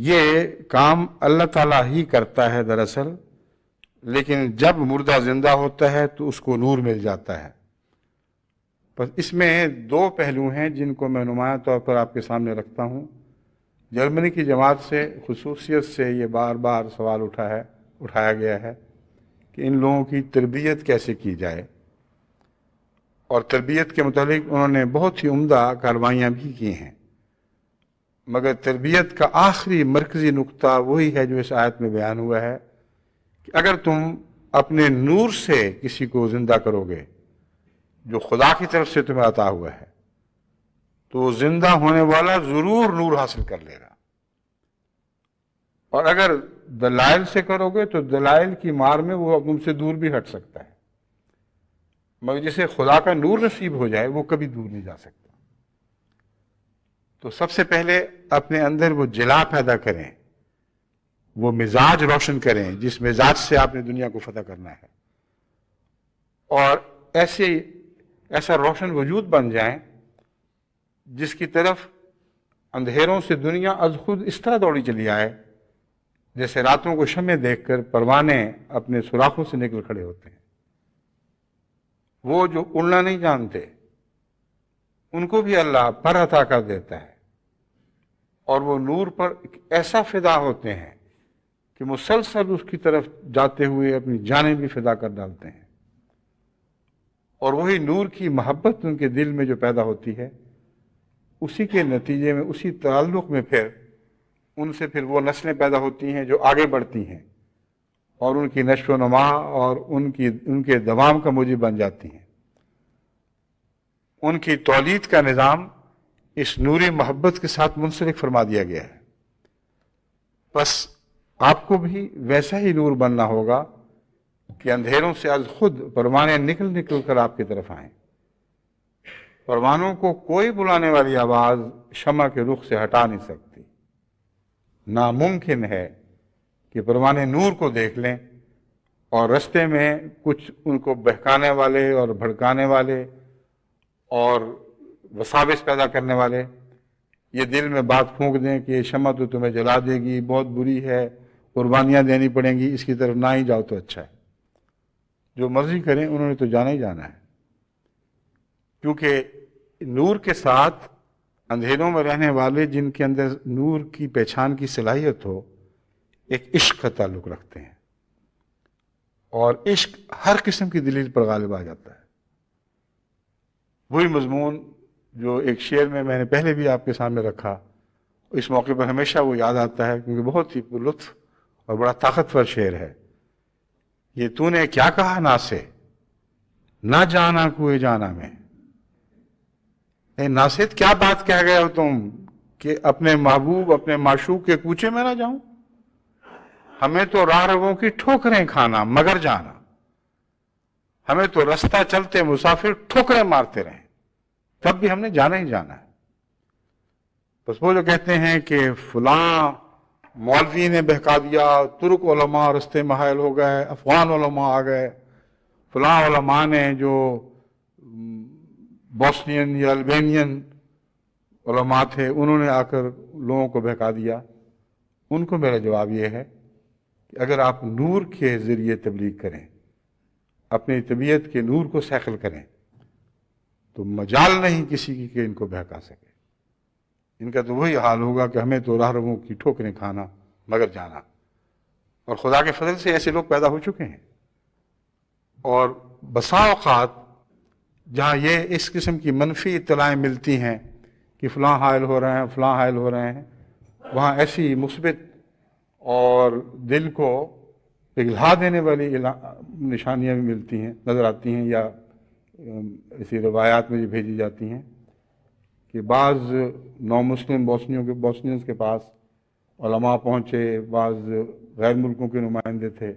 یہ کام اللہ تعالیٰ ہی کرتا ہے دراصل، لیکن جب مردہ زندہ ہوتا ہے تو اس کو نور مل جاتا ہے۔ بس اس میں 2 پہلو ہیں جن کو میں نمایاں طور پر آپ کے سامنے رکھتا ہوں۔ جرمنی کی جماعت سے خصوصیت سے یہ بار بار سوال اٹھایا گیا ہے کہ ان لوگوں کی تربیت کیسے کی جائے، اور تربیت کے متعلق انہوں نے بہت ہی عمدہ کاروائیاں بھی کی ہیں، مگر تربیت کا آخری مرکزی نقطہ وہی ہے جو اس آیت میں بیان ہوا ہے کہ اگر تم اپنے نور سے کسی کو زندہ کرو گے جو خدا کی طرف سے تمہیں عطا ہوا ہے، تو زندہ ہونے والا ضرور نور حاصل کر لے گا، اور اگر دلائل سے کرو گے تو دلائل کی مار میں وہ تم سے دور بھی ہٹ سکتا ہے، مگر جسے خدا کا نور نصیب ہو جائے وہ کبھی دور نہیں جا سکتا۔ تو سب سے پہلے اپنے اندر وہ جلا پیدا کریں، وہ مزاج روشن کریں جس مزاج سے آپ نے دنیا کو فتح کرنا ہے، اور ایسا روشن وجود بن جائیں جس کی طرف اندھیروں سے دنیا از خود اس طرح دوڑی چلی آئے جیسے راتوں کو شمع دیکھ کر پروانے اپنے سوراخوں سے نکل کھڑے ہوتے ہیں۔ وہ جو اڑنا نہیں جانتے ان کو بھی اللہ پر عطا کر دیتا ہے، اور وہ نور پر ایسا فدا ہوتے ہیں کہ مسلسل اس کی طرف جاتے ہوئے اپنی جانیں بھی فدا کر ڈالتے ہیں، اور وہی نور کی محبت ان کے دل میں جو پیدا ہوتی ہے، اسی کے نتیجے میں، اسی تعلق میں پھر ان سے وہ نسلیں پیدا ہوتی ہیں جو آگے بڑھتی ہیں اور ان کی نشو و نما اور ان کے دوام کا موجب بن جاتی ہیں۔ ان کی تولید کا نظام اس نوری محبت کے ساتھ منسلک فرما دیا گیا ہے۔ بس آپ کو بھی ویسا ہی نور بننا ہوگا کہ اندھیروں سے از خود پروانے نکل کر آپ کی طرف آئیں۔ پروانوں کو کوئی بلانے والی آواز شمع کے رخ سے ہٹا نہیں سکتی۔ ناممکن ہے کہ پروانے نور کو دیکھ لیں اور رستے میں کچھ ان کو بہکانے والے اور بھڑکانے والے اور وساوس پیدا کرنے والے یہ دل میں بات پھونک دیں کہ یہ شمع تو تمہیں جلا دے گی، بہت بری ہے، قربانیاں دینی پڑیں گی، اس کی طرف نہ ہی جاؤ تو اچھا ہے۔ جو مرضی کریں انہوں نے تو جانا ہی جانا ہے، کیونکہ نور کے ساتھ اندھیروں میں رہنے والے جن کے اندر نور کی پہچان کی صلاحیت ہو، ایک عشق کا تعلق رکھتے ہیں، اور عشق ہر قسم کی دلیل پر غالب آ جاتا ہے۔ وہی مضمون جو ایک شعر میں نے پہلے بھی آپ کے سامنے رکھا، اس موقع پر ہمیشہ وہ یاد آتا ہے کیونکہ بہت ہی لطف اور بڑا طاقتور شعر ہے۔ یہ تو نے کیا کہا نا سے، نہ جانا کوئی جانا میں۔ اے ناصد کیا بات کہہ گئے ہو تم کہ اپنے محبوب اپنے معشوق کے کوچے میں نہ جاؤں؟ ہمیں تو راہ رگوں کی ٹھوکریں کھانا مگر جانا، ہمیں تو رستہ چلتے مسافر ٹھوکریں مارتے رہیں، تب بھی ہم نے جانا ہی جانا ہے۔ بس وہ جو کہتے ہیں کہ فلاں مولوی نے بہکا دیا، ترک علماء رستے محال ہو گئے، افغان علماء آ گئے، فلاں علماء نے جو بوسنین یا البینین علماء تھے انہوں نے آ کر لوگوں کو بہکا دیا، ان کو میرا جواب یہ ہے کہ اگر آپ نور کے ذریعے تبلیغ کریں، اپنی طبیعت کے نور کو سیخل کریں، تو مجال نہیں کسی کی کہ ان کو بہکا سکے۔ ان کا تو وہی حال ہوگا کہ ہمیں تو راہ رگوں کی ٹھوکریں کھانا مگر جانا۔ اور خدا کے فضل سے ایسے لوگ پیدا ہو چکے ہیں، اور بسا اوقات جہاں یہ اس قسم کی منفی اطلاعیں ملتی ہیں کہ فلاں حائل ہو رہے ہیں فلاں حائل ہو رہے ہیں، وہاں ایسی مثبت اور دل کو پگھلا دینے والی نشانیاں بھی ملتی ہیں، نظر آتی ہیں، یا ایسی روایات میں جو بھیجی جاتی ہیں کہ بعض نو مسلم بوسنینز کے پاس علماء پہنچے، بعض غیر ملکوں کے نمائندے تھے،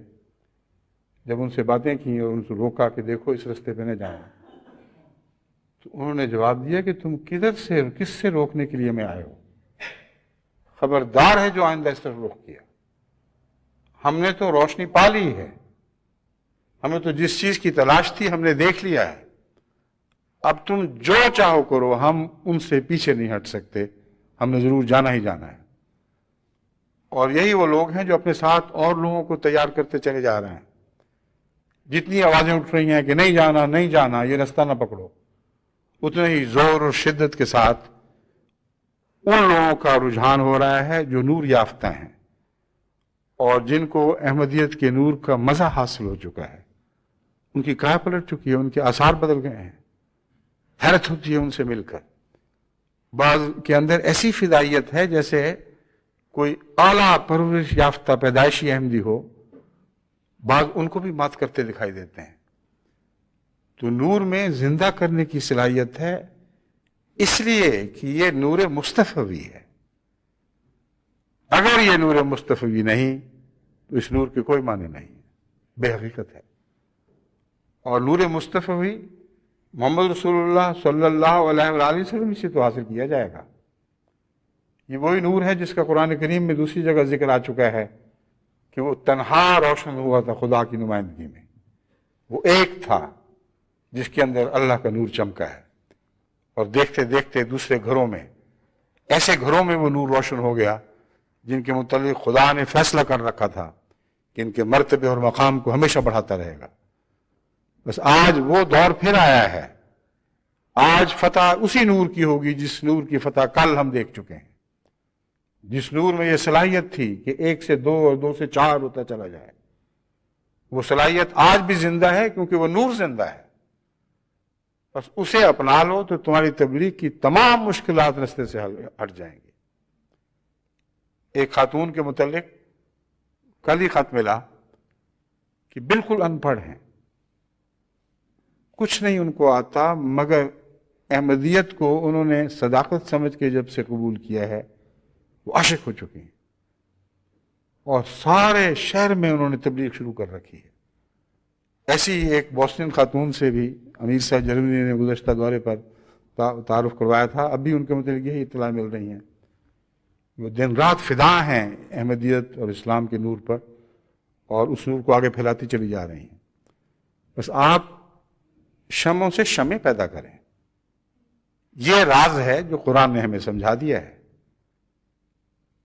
جب ان سے باتیں کی اور ان سے روکا کہ دیکھو اس رستے پہ نہ جائیں، تو انہوں نے جواب دیا کہ تم کدھر سے کس سے روکنے کے لیے میں آئے ہو؟ خبردار ہے جو آئندہ اس طرف رخ کیا، ہم نے تو روشنی پا لی ہے، ہمیں تو جس چیز کی تلاش تھی ہم نے دیکھ لیا ہے، اب تم جو چاہو کرو، ہم ان سے پیچھے نہیں ہٹ سکتے، ہم نے ضرور جانا ہی جانا ہے۔ اور یہی وہ لوگ ہیں جو اپنے ساتھ اور لوگوں کو تیار کرتے چلے جا رہے ہیں۔ جتنی آوازیں اٹھ رہی ہیں کہ نہیں جانا نہیں جانا، یہ رستہ نہ پکڑو، اتنے ہی زور اور شدت کے ساتھ ان لوگوں کا رجحان ہو رہا ہے جو نور یافتہ ہیں اور جن کو احمدیت کے نور کا مزہ حاصل ہو چکا ہے، ان کی کایا پلٹ چکی ہے، ان کے آثار بدل گئے ہیں۔ حیرت ہوتی ہے ان سے مل کر، بعض کے اندر ایسی فدائیت ہے جیسے کوئی اعلیٰ پرورش یافتہ پیدائشی احمدی ہو، بعض ان کو بھی مات کرتے دکھائی دیتے ہیں۔ تو نور میں زندہ کرنے کی صلاحیت ہے، اس لیے کہ یہ نور مصطفی ہے۔ اگر یہ نور مصطفی نہیں تو اس نور کے کوئی معنی نہیں، بے حقیقت ہے۔ اور نور مصطفی محمد رسول اللہ صلی اللہ علیہ وآلہ وسلم سے تو حاصل کیا جائے گا۔ یہ وہی نور ہے جس کا قرآن کریم میں دوسری جگہ ذکر آ چکا ہے کہ وہ تنہا روشن ہوا تھا خدا کی نمائندگی میں، وہ ایک تھا جس کے اندر اللہ کا نور چمکا ہے، اور دیکھتے دیکھتے دوسرے گھروں میں، ایسے گھروں میں وہ نور روشن ہو گیا جن کے متعلق خدا نے فیصلہ کر رکھا تھا کہ ان کے مرتبے اور مقام کو ہمیشہ بڑھاتا رہے گا۔ بس آج وہ دور پھر آیا ہے، آج فتح اسی نور کی ہوگی جس نور کی فتح کل ہم دیکھ چکے ہیں، جس نور میں یہ صلاحیت تھی کہ 1 سے 2 اور 2 سے 4 ہوتا چلا جائے۔ وہ صلاحیت آج بھی زندہ ہے کیونکہ وہ نور زندہ ہے۔ بس اسے اپنا لو تو تمہاری تبلیغ کی تمام مشکلات رستے سے ہٹ جائیں گی۔ ایک خاتون کے متعلق کل ہی خط ملا کہ بالکل ان پڑھ ہیں، کچھ نہیں ان کو آتا، مگر احمدیت کو انہوں نے صداقت سمجھ کے جب سے قبول کیا ہے وہ عاشق ہو چکی ہیں، اور سارے شہر میں انہوں نے تبلیغ شروع کر رکھی ہے۔ ایسی ایک بوسنین خاتون سے بھی امیر صاحب جرمنی نے گزشتہ دورے پر تعارف کروایا تھا، اب بھی ان کے متعلق یہی اطلاع مل رہی ہیں، وہ دن رات فدا ہیں احمدیت اور اسلام کے نور پر، اور اس نور کو آگے پھیلاتی چلی جا رہی ہیں۔ بس آپ شمعوں سے شمع پیدا کریں، یہ راز ہے جو قرآن نے ہمیں سمجھا دیا ہے۔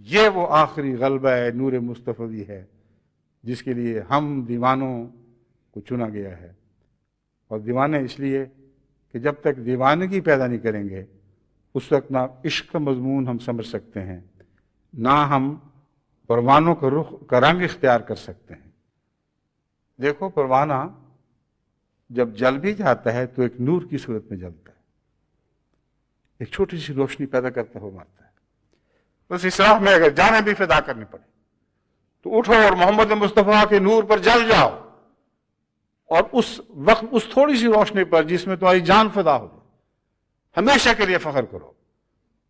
یہ وہ آخری غلبہ ہے نور مصطفی ہے جس کے لیے ہم دیوانوں کو چنا گیا ہے. اور دیوانے اس لیے کہ جب تک دیوانگی پیدا نہیں کریں گے اس وقت نہ عشق کا مضمون ہم سمجھ سکتے ہیں، نہ ہم پروانوں کا رخ کا رنگ اختیار کر سکتے ہیں. دیکھو پروانہ جب جل بھی جاتا ہے تو ایک نور کی صورت میں جلتا ہے، ایک چھوٹی سی روشنی پیدا کرتا ہوا مرتا ہے. بس اس راہ میں اگر جانیں بھی فدا کرنی پڑے تو اٹھو اور محمد مصطفیٰ کے نور پر جل جاؤ، اور اس وقت اس تھوڑی سی روشنی پر جس میں تمہاری جان فدا ہو ہمیشہ کے لیے فخر کرو،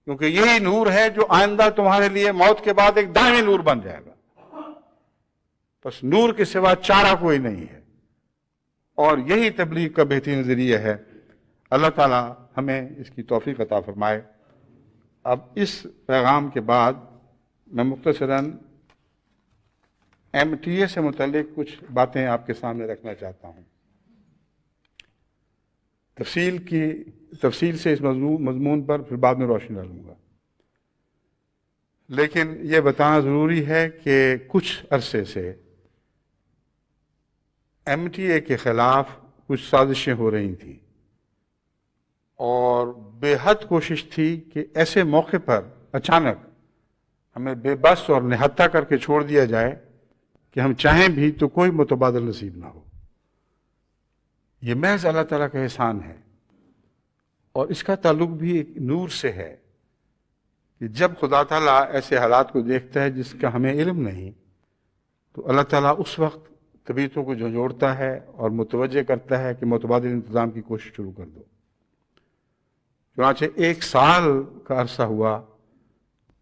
کیونکہ یہی نور ہے جو آئندہ تمہارے لیے موت کے بعد ایک دائمی نور بن جائے گا. بس نور کے سوا چارہ کوئی نہیں ہے، اور یہی تبلیغ کا بہترین ذریعہ ہے. اللہ تعالی ہمیں اس کی توفیق عطا فرمائے. اب اس پیغام کے بعد میں مختصراً MTA سے متعلق کچھ باتیں آپ کے سامنے رکھنا چاہتا ہوں. تفصیل سے اس مضمون پر پھر بعد میں روشنی ڈالوں گا، لیکن یہ بتانا ضروری ہے کہ کچھ عرصے سے MTA کے خلاف کچھ سازشیں ہو رہی تھیں، اور بے حد کوشش تھی کہ ایسے موقع پر اچانک ہمیں بے بس اور نہتہ کر کے چھوڑ دیا جائے کہ ہم چاہیں بھی تو کوئی متبادل نصیب نہ ہو. یہ محض اللہ تعالیٰ کا احسان ہے، اور اس کا تعلق بھی ایک نور سے ہے کہ جب خدا تعالیٰ ایسے حالات کو دیکھتا ہے جس کا ہمیں علم نہیں، تو اللہ تعالیٰ اس وقت طبیعتوں کو جھنجھوڑتا ہے اور متوجہ کرتا ہے کہ متبادل انتظام کی کوشش شروع کر دو. چنانچہ 1 سال کا عرصہ ہوا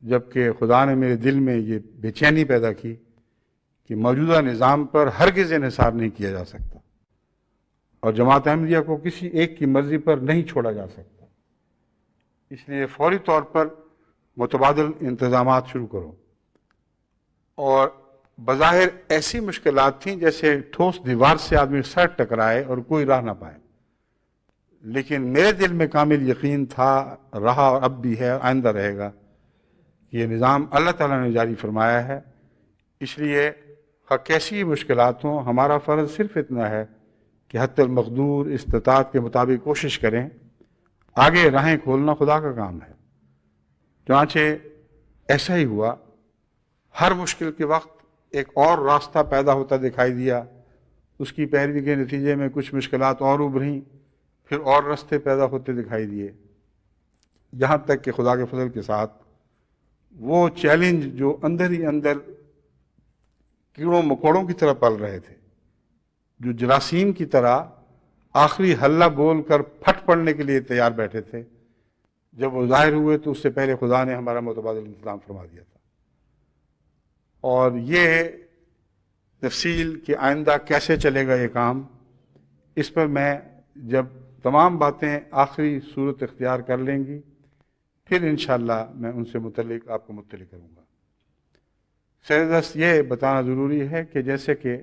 جبکہ خدا نے میرے دل میں یہ بے چینی پیدا کی کہ موجودہ نظام پر ہرگز انحصار نہیں کیا جا سکتا، اور جماعت احمدیہ کو کسی ایک کی مرضی پر نہیں چھوڑا جا سکتا. اس لیے فوری طور پر متبادل انتظامات شروع کرو. اور بظاہر ایسی مشکلات تھیں جیسے ٹھوس دیوار سے آدمی سر ٹکرائے اور کوئی راہ نہ پائے، لیکن میرے دل میں کامل یقین تھا، رہا اور اب بھی ہے، آئندہ رہے گا، کہ یہ نظام اللہ تعالیٰ نے جاری فرمایا ہے. اس لیے کیسی مشکلات ہوں، ہمارا فرض صرف اتنا ہے کہ حتی المقدور استطاعت کے مطابق کوشش کریں. آگے راہیں کھولنا خدا کا کام ہے. چنانچہ ایسا ہی ہوا. ہر مشکل کے وقت ایک اور راستہ پیدا ہوتا دکھائی دیا، اس کی پیروی کے نتیجے میں کچھ مشکلات اور ابھریں، پھر اور راستے پیدا ہوتے دکھائی دیے، یہاں تک کہ خدا کے فضل کے ساتھ وہ چیلنج جو اندر ہی اندر کیڑوں مکوڑوں کی طرح پل رہے تھے، جو جراثیم کی طرح آخری حلہ بول کر پھٹ پڑنے کے لیے تیار بیٹھے تھے، جب وہ ظاہر ہوئے تو اس سے پہلے خدا نے ہمارا متبادل انتظام فرما دیا تھا. اور یہ تفصیل کہ آئندہ کیسے چلے گا یہ کام، اس پر میں جب تمام باتیں آخری صورت اختیار کر لیں گی پھر انشاءاللہ میں ان سے متعلق آپ کو مطلع کروں گا. سردست یہ بتانا ضروری ہے کہ جیسے کہ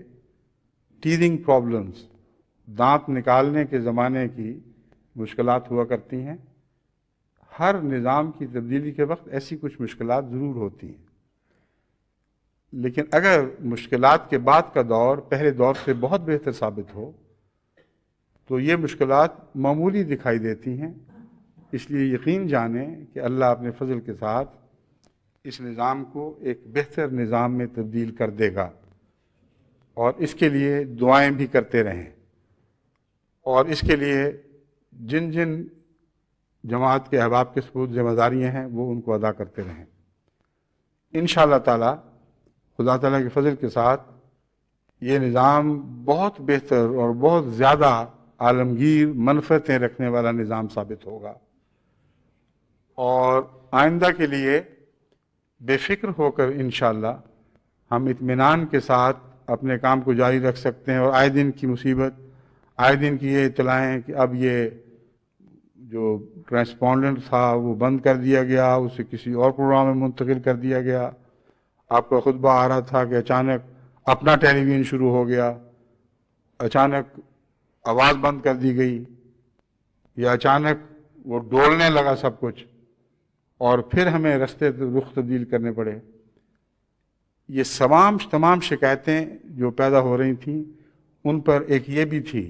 ٹیتھنگ پرابلمز، دانت نکالنے کے زمانے کی مشکلات ہوا کرتی ہیں، ہر نظام کی تبدیلی کے وقت ایسی کچھ مشکلات ضرور ہوتی ہیں. لیکن اگر مشکلات کے بعد کا دور پہلے دور سے بہت بہتر ثابت ہو تو یہ مشکلات معمولی دکھائی دیتی ہیں. اس لیے یقین جانیں کہ اللہ اپنے فضل کے ساتھ اس نظام کو ایک بہتر نظام میں تبدیل کر دے گا، اور اس کے لیے دعائیں بھی کرتے رہیں، اور اس کے لیے جن جن جماعت کے احباب کے ثبوت ذمہ داریاں ہیں وہ ان کو ادا کرتے رہیں. انشاءاللہ تعالی خدا تعالیٰ کے فضل کے ساتھ یہ نظام بہت بہتر اور بہت زیادہ عالمگیر منفعتیں رکھنے والا نظام ثابت ہوگا، اور آئندہ کے لیے بے فکر ہو کر انشاءاللہ ہم اطمینان کے ساتھ اپنے کام کو جاری رکھ سکتے ہیں. اور آئے دن کی مصیبت، آئے دن کی یہ اطلاعیں کہ اب یہ جو ٹرانسپونڈنٹ تھا وہ بند کر دیا گیا، اسے کسی اور پروگرام میں منتقل کر دیا گیا. آپ کا خطبہ آ رہا تھا کہ اچانک اپنا ٹیلی ویژن شروع ہو گیا، اچانک آواز بند کر دی گئی، یا اچانک وہ ڈولنے لگا سب کچھ، اور پھر ہمیں رستے رخ تبدیل کرنے پڑے. یہ تمام شکایتیں جو پیدا ہو رہی تھیں ان پر ایک یہ بھی تھی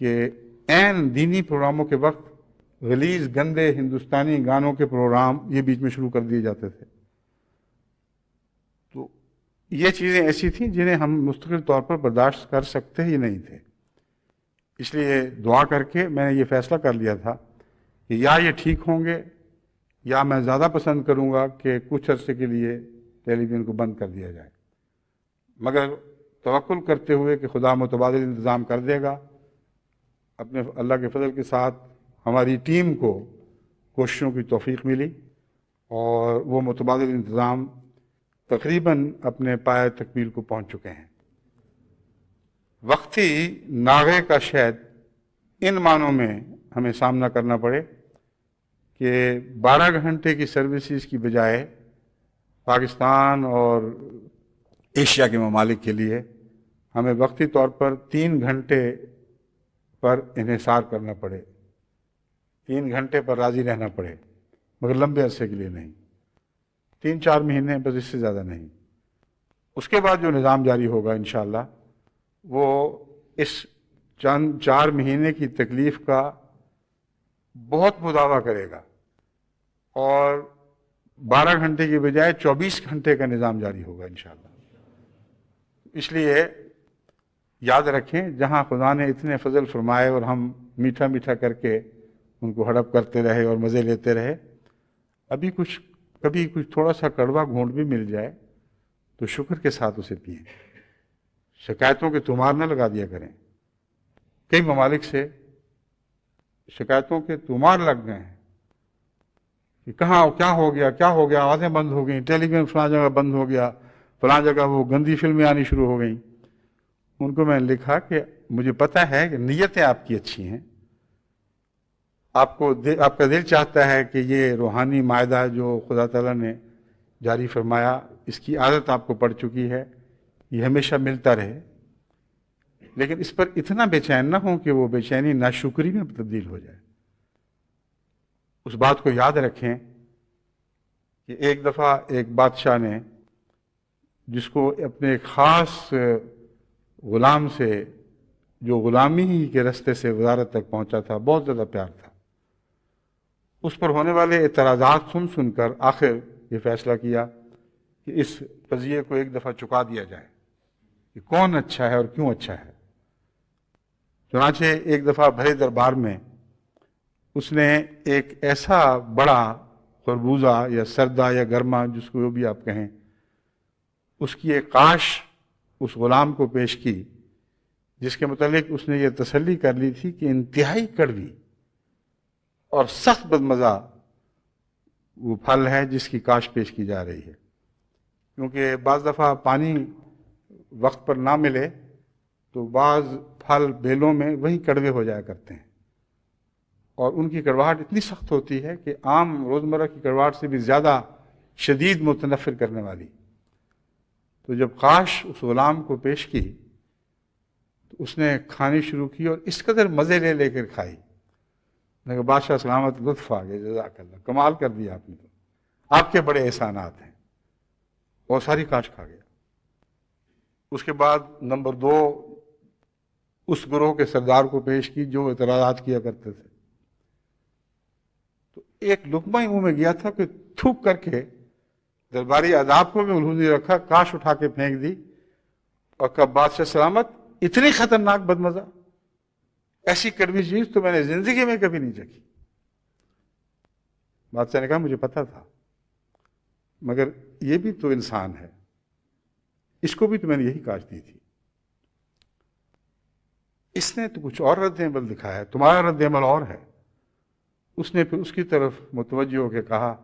کہ عین دینی پروگراموں کے وقت غلیظ گندے ہندوستانی گانوں کے پروگرام یہ بیچ میں شروع کر دیے جاتے تھے. تو یہ چیزیں ایسی تھیں جنہیں ہم مستقل طور پر برداشت کر سکتے ہی نہیں تھے. اس لیے دعا کر کے میں نے یہ فیصلہ کر لیا تھا کہ یا یہ ٹھیک ہوں گے یا میں زیادہ پسند کروں گا کہ کچھ عرصے کے لیے ٹیلی ویژن کو بند کر دیا جائے، مگر توکل کرتے ہوئے کہ خدا متبادل انتظام کر دے گا. اپنے اللہ کے فضل کے ساتھ ہماری ٹیم کو کوششوں کی توفیق ملی اور وہ متبادل انتظام تقریباً اپنے پائے تکمیل کو پہنچ چکے ہیں. وقتی ناغے کا شاید ان معنوں میں ہمیں سامنا کرنا پڑے کہ 12 گھنٹے کی سروسز کی بجائے پاکستان اور ایشیا کے ممالک کے لیے ہمیں وقتی طور پر 3 گھنٹے پر انحصار کرنا پڑے، 3 گھنٹے پر راضی رہنا پڑے، مگر لمبے عرصے کے لیے نہیں، 3-4 مہینے بس، اس سے زیادہ نہیں. اس کے بعد جو نظام جاری ہوگا انشاءاللہ وہ اس چند 4 مہینے کی تکلیف کا بہت مداوع کرے گا اور 12 گھنٹے کی بجائے 24 گھنٹے کا نظام جاری ہوگا انشاءاللہ. اس لیے یاد رکھیں جہاں خدا نے اتنے فضل فرمائے اور ہم میٹھا میٹھا کر کے ان کو ہڑپ کرتے رہے اور مزے لیتے رہے، کبھی کچھ تھوڑا سا کڑوا گھونٹ بھی مل جائے تو شکر کے ساتھ اسے پئیں. شکایتوں کے تمار نہ لگا دیا کریں. کئی ممالک سے شکایتوں کے تمار لگ گئے ہیں کہ کہاں کیا ہو گیا، آوازیں بند ہو گئیں، ٹیلی ویژن فلاں جگہ بند ہو گیا، فلاں جگہ وہ گندی فلمیں آنی شروع ہو گئیں. ان کو میں نے لکھا کہ مجھے پتہ ہے کہ نیتیں آپ کی اچھی ہیں، آپ کا دل چاہتا ہے کہ یہ روحانی معاہدہ جو خدا تعالیٰ نے جاری فرمایا اس کی عادت آپ کو پڑ چکی ہے، یہ ہمیشہ ملتا رہے، لیکن اس پر اتنا بے چین نہ ہوں کہ وہ بے چینی ناشکری میں تبدیل ہو جائے. اس بات کو یاد رکھیں کہ ایک دفعہ ایک بادشاہ نے، جس کو اپنے ایک خاص غلام سے جو غلامی ہی کے رستے سے وزارت تک پہنچا تھا بہت زیادہ پیار تھا، اس پر ہونے والے اعتراضات سن کر آخر یہ فیصلہ کیا کہ اس قضیے کو ایک دفعہ چکا دیا جائے کہ کون اچھا ہے اور کیوں اچھا ہے. چنانچہ ایک دفعہ بھرے دربار میں اس نے ایک ایسا بڑا خربوزہ یا سردا یا گرما جس کو بھی آپ کہیں، اس کی ایک قاش اس غلام کو پیش کی جس کے متعلق اس نے یہ تسلی کر لی تھی کہ انتہائی کڑوی اور سخت بدمزہ وہ پھل ہے جس کی کاش پیش کی جا رہی ہے. کیونکہ بعض دفعہ پانی وقت پر نہ ملے تو بعض پھل بیلوں میں وہی کڑوے ہو جایا کرتے ہیں اور ان کی کڑواہٹ اتنی سخت ہوتی ہے کہ عام روزمرہ کی کڑواہٹ سے بھی زیادہ شدید متنفر کرنے والی. تو جب قاش اس غلام کو پیش کی تو اس نے کھانی شروع کی اور اس قدر مزے لے کر کھائی. میں نے کہا بادشاہ سلامت، لطف آ گیا، جزاک اللہ، کمال کر دیا آپ نے، تو آپ کے بڑے احسانات ہیں. اور ساری کاش کھا گیا. اس کے بعد نمبر 2 اس گروہ کے سردار کو پیش کی جو اعتراضات کیا کرتے تھے. تو ایک لقمہ ہی منہ میں گیا تھا کہ تھوک کر کے درباری آداب کو بھی ملحوظ نہیں رکھا، کاش اٹھا کے پھینک دی اور کہا بادشاہ سلامت، اتنی خطرناک بدمزہ، ایسی کڑوی چیز تو میں نے زندگی میں کبھی نہیں چکھی. بادشاہ نے کہا مجھے پتا تھا، مگر یہ بھی تو انسان ہے، اس کو بھی تو میں نے یہی کاش دی تھی. اس نے تو کچھ اور رد عمل دکھایا ہے، تمہارا رد عمل اور ہے. اس نے پھر اس کی طرف متوجہ ہو کے کہا،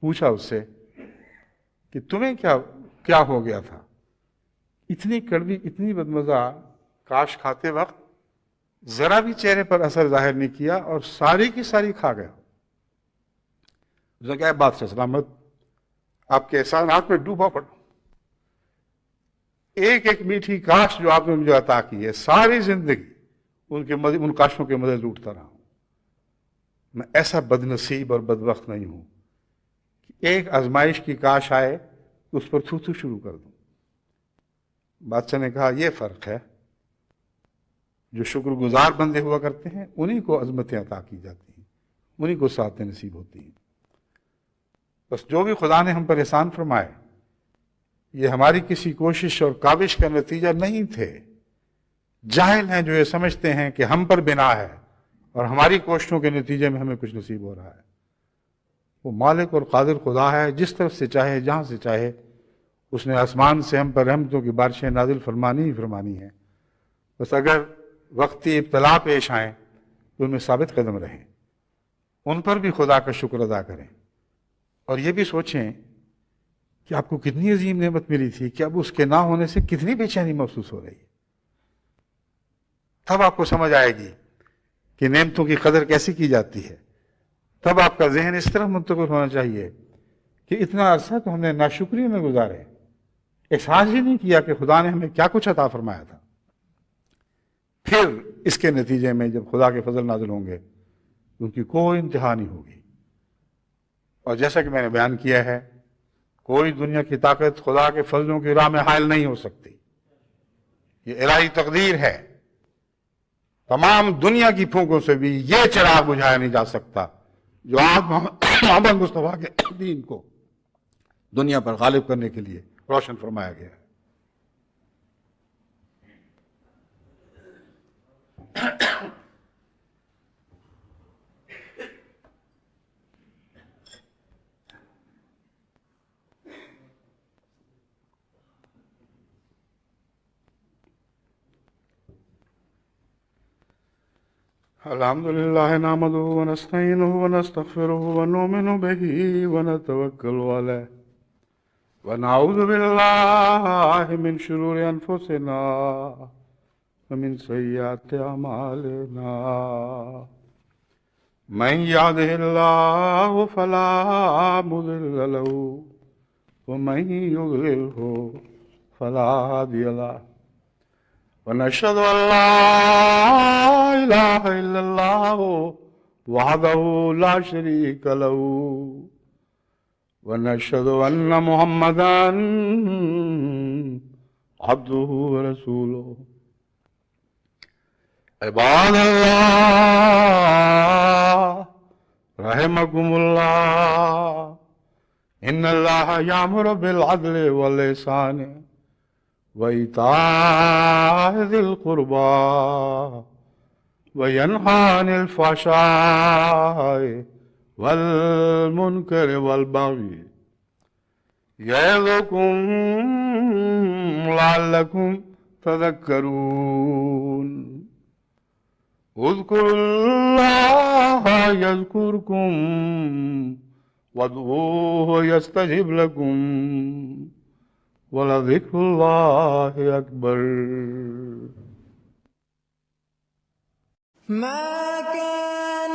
پوچھا اس سے کہ تمہیں کیا ہو گیا تھا، اتنی کڑوی اتنی بدمزہ کاش کھاتے وقت ذرا بھی چہرے پر اثر ظاہر نہیں کیا اور ساری کی ساری کھا گیا. اس نے کہا بادشاہ سلامت، آپ کے احسانات میں ڈوبا پڑا، ایک میٹھی کاش جو آپ نے مجھے عطا کی ہے، ساری زندگی ان کاشوں کے مزے لوٹتا رہا ہوں. میں ایسا بد نصیب اور بدبخت نہیں ہوں کہ ایک آزمائش کی کاش آئے تو اس پر تھو شروع کر دوں۔ بادشاہ نے کہا یہ فرق ہے، جو شکر گزار بندے ہوا کرتے ہیں انہی کو عظمتیں عطا کی جاتی ہیں، انہی کو سعادتیں نصیب ہوتی ہیں۔ بس جو بھی خدا نے ہم پر احسان فرمائے یہ ہماری کسی کوشش اور کاوش کا نتیجہ نہیں تھے۔ جاہل ہیں جو یہ سمجھتے ہیں کہ ہم پر بنا ہے اور ہماری کوششوں کے نتیجے میں ہمیں کچھ نصیب ہو رہا ہے۔ وہ مالک اور قادر خدا ہے، جس طرف سے چاہے جہاں سے چاہے اس نے آسمان سے ہم پر رحمتوں کی بارشیں نازل فرمانی ہی فرمانی ہیں۔ بس اگر وقتی ابتلا پیش آئیں تو ان میں ثابت قدم رہیں، ان پر بھی خدا کا شکر ادا کریں، اور یہ بھی سوچیں کہ آپ کو کتنی عظیم نعمت ملی تھی کہ اب اس کے نہ ہونے سے کتنی بے چینی محسوس ہو رہی ہے۔ تب آپ کو سمجھ آئے گی کہ نعمتوں کی قدر کیسی کی جاتی ہے۔ تب آپ کا ذہن اس طرح منتقل ہونا چاہیے کہ اتنا عرصہ تو ہم نے ناشکری میں گزارے، احساس ہی نہیں کیا کہ خدا نے ہمیں کیا کچھ عطا فرمایا تھا۔ پھر اس کے نتیجے میں جب خدا کے فضل نازل ہوں گے ان کی کوئی انتہا نہیں ہوگی۔ اور جیسا کہ میں نے بیان کیا ہے، کوئی دنیا کی طاقت خدا کے فضلوں کی راہ میں حائل نہیں ہو سکتی۔ یہ الہی تقدیر ہے۔ تمام دنیا کی پھونکوں سے بھی یہ چراغ بجھایا نہیں جا سکتا جو آج محمد مصطفیٰ کے دین کو دنیا پر غالب کرنے کے لیے روشن فرمایا گیا ہے۔ الحمد لله نحمده ونستعينه ونستغفره ونؤمن به ونتوكل عليه ونعوذ بالله من شرور أنفسنا ومن سيئات أعمالنا من يهده الله فلا مضل له ومن يضلله فلا هادي له ونشهد أن لا إله إلا الله وحده لا شريك له ونشهد أن محمدا عبده ورسوله عباد الله رحمكم الله إن الله يأمر بالعدل والإحسان وإيتاء ذي القربى وينهى عن الفحشاء والمنكر والبغي يعظكم لعلكم تذكرون اذكروا الله يذكركم وادعوه يستجب لكم ولذكر الله أكبر. ما كان